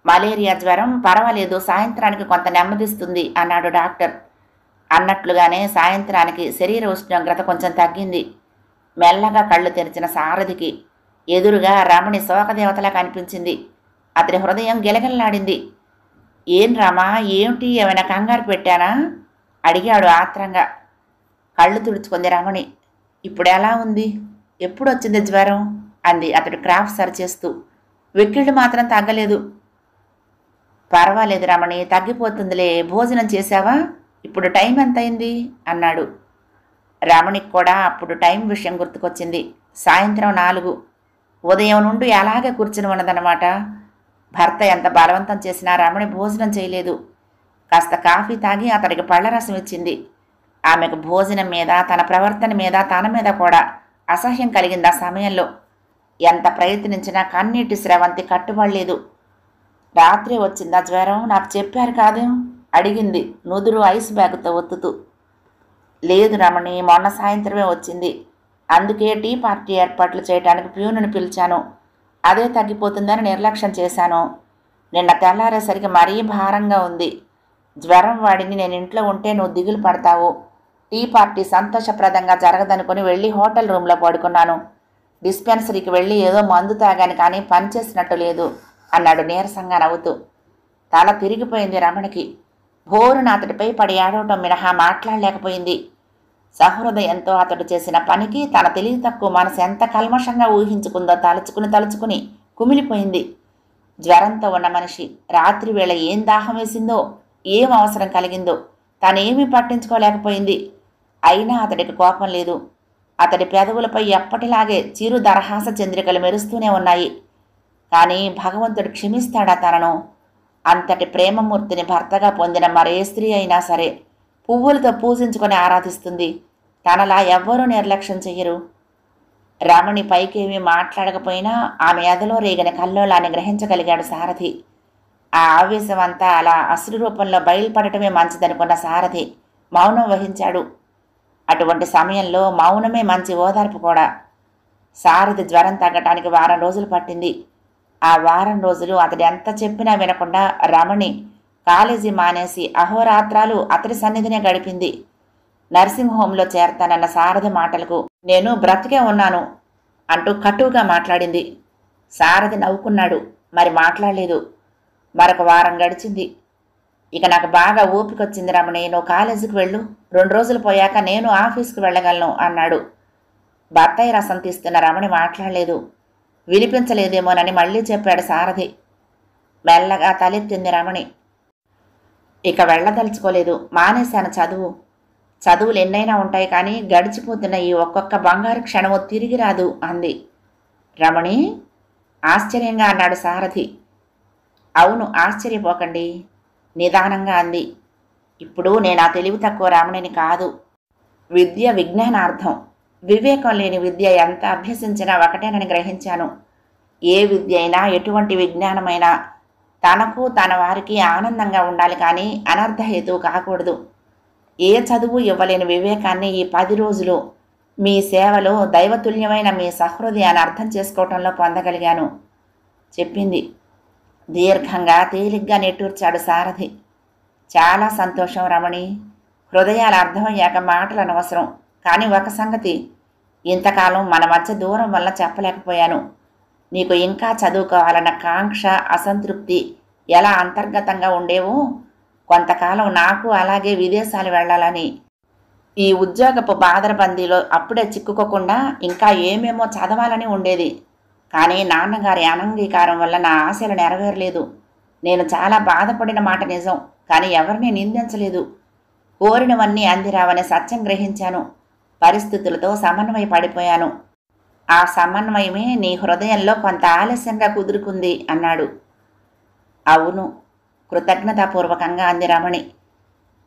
మలేరియా జ్వరం, పర్వాలేదు, సాయంత్రానికి కొంత నెమ్మదిస్తుంది అన్నాడు డాక్టర్. అన్నట్లుగానే సాయంత్రానికి శరీర ఉష్ణోగ్రత కొంచెం తగ్గింది. మెల్లగా కళ్ళు తెరిచిన సారథికి ఎదురుగా రమణి శోకదేవతలా కనిపించింది. అతని హృదయం గిలగిల్లాడింది. ఏం రామా, ఏమిటి, ఏమైనా కంగారు పెట్టానా అడిగాడు ఆత్రంగా. కళ్ళు తుడుచుకుంది రమణి. ఇప్పుడు ఎలా ఉంది, ఎప్పుడొచ్చింది జ్వరం అంది అతడు క్రాఫ్ సరిచేస్తూ. వెక్కిళ్ళు మాత్రం తగ్గలేదు. పర్వాలేదు రమణి, తగ్గిపోతుందిలే. భోజనం చేశావా, ఇప్పుడు టైం ఎంతయింది అన్నాడు. రమణికి కూడా అప్పుడు టైం విషయం గుర్తుకొచ్చింది. సాయంత్రం 4. ఉదయం నుండి అలాగే కూర్చుని ఉన్నదన్నమాట. భర్త ఎంత బలవంతం చేసినా రమణి భోజనం చేయలేదు. కాస్త కాఫీ తాగి అతడికి పళ్ళరసం ఇచ్చింది. ఆమెకు భోజనం మీద, తన ప్రవర్తన మీద, తన మీద కూడా అసహ్యం కలిగింది. ఆ సమయంలో ఎంత ప్రయత్నించినా కన్నీటి స్రవంతి కట్టుబడలేదు. రాత్రి వచ్చిందా జ్వరం, నాకు చెప్పారు కాదు అడిగింది నుదురు ఐస్ బ్యాగుతో ఒత్తుతూ. లేదు రమణి, మొన్న సాయంత్రమే వచ్చింది. అందుకే టీ పార్టీ ఏర్పాట్లు చేయడానికి ప్యూనుని పిలిచాను. అదే తగ్గిపోతుందని నిర్లక్ష్యం చేశాను. నిన్న తెల్లారేసరికి మరీ భారంగా ఉంది. జ్వరం వాడిని నేను ఇంట్లో ఉంటే నువ్వు దిగులు పడతావు. టీ పార్టీ సంతోషప్రదంగా జరగదనుకుని వెళ్ళి హోటల్ రూమ్లో పడుకున్నాను. డిస్పెన్సరీకి వెళ్ళి ఏదో మందు తాగాను, కానీ పనిచేసినట్టు లేదు అన్నాడు నీరసంగా నవ్వుతూ. తల తిరిగిపోయింది రమణికి. భోరున అతడిపై పడి ఏడవటం మినహా మాట్లాడలేకపోయింది. సహృదయంతో అతడు చేసిన పనికి తన తెలివి తక్కువ మనసు ఎంత కల్మషంగా ఊహించుకుందో తలుచుకుని కుమిలిపోయింది. జ్వరంతో ఉన్న మనిషి రాత్రి వేళ ఏం దాహం వేసిందో, ఏం అవసరం కలిగిందో తానేమీ పట్టించుకోలేకపోయింది. అయినా అతడికి కోపం లేదు. అతడి పెదవులపై ఎప్పటిలాగే చిరు దరహాస చంద్రికలు మెరుస్తూనే ఉన్నాయి. కానీ భగవంతుడు క్షమిస్తాడా తనను? అంతటి ప్రేమమూర్తిని భర్తగా పొందిన మరే స్త్రీ అయినా సరే పువ్వులతో పూజించుకొని ఆరాధిస్తుంది. తనలా ఎవ్వరూ నిర్లక్ష్యం చెయ్యరు. రమణి పైకేమీ మాట్లాడకపోయినా ఆమె ఎదలో రేగిన కల్లోలాన్ని గ్రహించగలిగాడు సారథి. ఆ ఆవేశం అంతా అలా అసురు రూపంలో బయలుపడటమే మంచిదనుకున్న సారథి మౌనం వహించాడు. అటువంటి సమయంలో మౌనమే మంచి ఓదార్పు కూడా. సారథి జ్వరం తగ్గటానికి 1 వారం రోజులు పట్టింది. ఆ 1 వారం రోజులు అతడు ఎంత చెప్పినా వినకుండా రమణి కాలేజీ మానేసి అహోరాత్రాలు అతడి సన్నిధినే గడిపింది. నర్సింగ్ హోంలో చేరతానన్న సారథి మాటలకు నేను బ్రతికే ఉన్నాను అంటూ కటువుగా మాట్లాడింది. సారథి నవ్వుకున్నాడు, మరి మాట్లాడలేదు. మరొక 1 వారం గడిచింది. ఇక నాకు బాగా ఓపికొచ్చింది రమణి, నువ్వు కాలేజీకి వెళ్ళు, 2 రోజులు పోయాక నేను ఆఫీస్కి వెళ్ళగలను అన్నాడు. బత్తాయి రసం తీస్తున్న రమణి మాట్లాడలేదు. వినిపించలేదేమోనని మళ్ళీ చెప్పాడు సారథి. మెల్లగా తలెత్తింది రమణి. ఇక వెళ్ళదలుచుకోలేదు, మానేశాను చదువులు ఎన్నైనా ఉంటాయి, కానీ గడిచిపోతున్న ఈ ఒక్కొక్క బంగారు క్షణము తిరిగి రాదు అంది. రమణి, ఆశ్చర్యంగా అన్నాడు సారథి. అవును, ఆశ్చర్యపోకండి, నిదానంగా అంది. ఇప్పుడు నేను ఆ తెలివి తక్కువ రమణిని కాదు. విద్య విజ్ఞానార్థం. వివేకం లేని విద్య ఎంత అభ్యసించినా ఒకటేనని గ్రహించాను. ఏ విద్య అయినా, ఎటువంటి విజ్ఞానమైనా తనకు తన వారికి ఆనందంగా ఉండాలి, కానీ అనర్థహేతువు కాకూడదు. ఏ చదువు ఇవ్వలేని వివేకాన్ని ఈ 10 రోజులు మీ సేవలో దైవతుల్యమైన మీ సహృదయాన్ని అర్థం చేసుకోవటంలో పొందగలిగాను చెప్పింది. దీర్ఘంగా తేలిగ్గా నిట్టూర్చాడు సారథి. చాలా సంతోషం రమణి. హృదయాలు అర్థమయ్యాక మాటలు అనవసరం. కానీ ఒక సంగతి ఇంతకాలం మన మధ్య దూరం వల్ల చెప్పలేకపోయాను. నీకు ఇంకా చదువుకోవాలన్న కాంక్ష, అసంతృప్తి ఎలా అంతర్గతంగా ఉండేవో, కొంతకాలం నాకు అలాగే విదేశాలు వెళ్ళాలని, ఈ ఉద్యోగపు బాదరబందీలో అప్పుడే చిక్కుకోకుండా ఇంకా ఏమేమో చదవాలని ఉండేది. కానీ నాన్నగారి అనంగీకారం వల్ల నా ఆశలు నెరవేరలేదు. నేను చాలా బాధపడిన మాట నిజం, కానీ ఎవరిని నిందించలేదు. కోరినవన్నీ అందిరావనే సత్యం గ్రహించాను. పరిస్థితులతో సమన్వయపడిపోయాను. ఆ సమన్వయమే నీ హృదయంలో కొంత ఆలస్యంగా కుదురుకుంది అన్నాడు. అవును, కృతజ్ఞతాపూర్వకంగా అంది రమణి.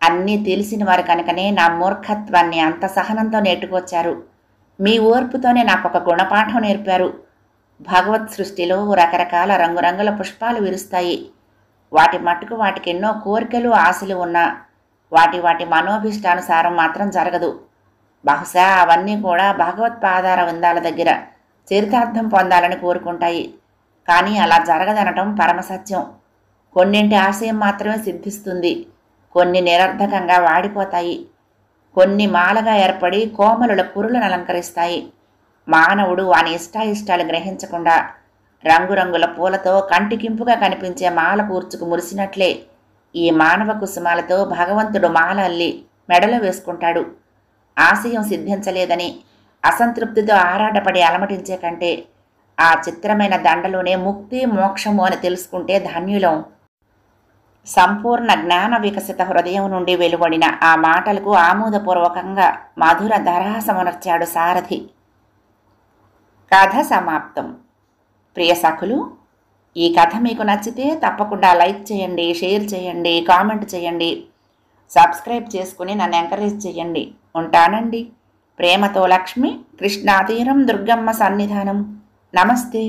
అన్నీ తెలిసిన వారు కనుకనే నా మూర్ఖత్వాన్ని అంత సహనంతో నెట్టుకొచ్చారు. మీ ఓర్పుతోనే నాకొక గుణపాఠం నేర్పారు. భగవత్ సృష్టిలో రకరకాల రంగురంగుల పుష్పాలు విరుస్తాయి. వాటి మట్టుకు వాటికి ఎన్నో కోరికలు, ఆశలు ఉన్నా వాటి మనోభిష్టానుసారం మాత్రం జరగదు. బహుశా అవన్నీ కూడా భగవత్పాదార విందాల దగ్గర చరితార్థం పొందాలని కోరుకుంటాయి. కానీ అలా జరగదనటం పరమసత్యం. కొన్నింటి ఆశయం మాత్రమే సిద్ధిస్తుంది, కొన్ని నిరర్ధకంగా వాడిపోతాయి, కొన్ని మాలగా ఏర్పడి కోమలుల పురులను అలంకరిస్తాయి. మానవుడు వాని ఇష్టాయిష్టాలు గ్రహించకుండా రంగురంగుల పూలతో కంటికింపుగా కనిపించే మాల కూర్చుకు మురిసినట్లే ఈ మానవ కుసుమాలతో భగవంతుడు మాల అల్లి మెడలో వేసుకుంటాడు. ఆశయం సిద్ధించలేదని అసంతృప్తితో ఆరాటపడి అలమటించే కంటే ఆ చిత్రమైన దండలోనే ముక్తి, మోక్షము అని తెలుసుకుంటే ధన్యులం. సంపూర్ణ జ్ఞాన వికసిత హృదయం నుండి వెలువడిన ఆ మాటలకు ఆమోదపూర్వకంగా మధుర దరహాసమునర్చాడు సారథి. కథ సమాప్తం. ప్రియ సఖులు, ఈ కథ మీకు నచ్చితే తప్పకుండా లైక్ చేయండి, షేర్ చేయండి, కామెంట్ చేయండి, సబ్స్క్రైబ్ చేసుకుని నన్ను ఎంకరేజ్ చేయండి. ఉంటానండి. ప్రేమతో లక్ష్మి, కృష్ణాతీరం, దుర్గమ్మ సన్నిధానం. నమస్తే.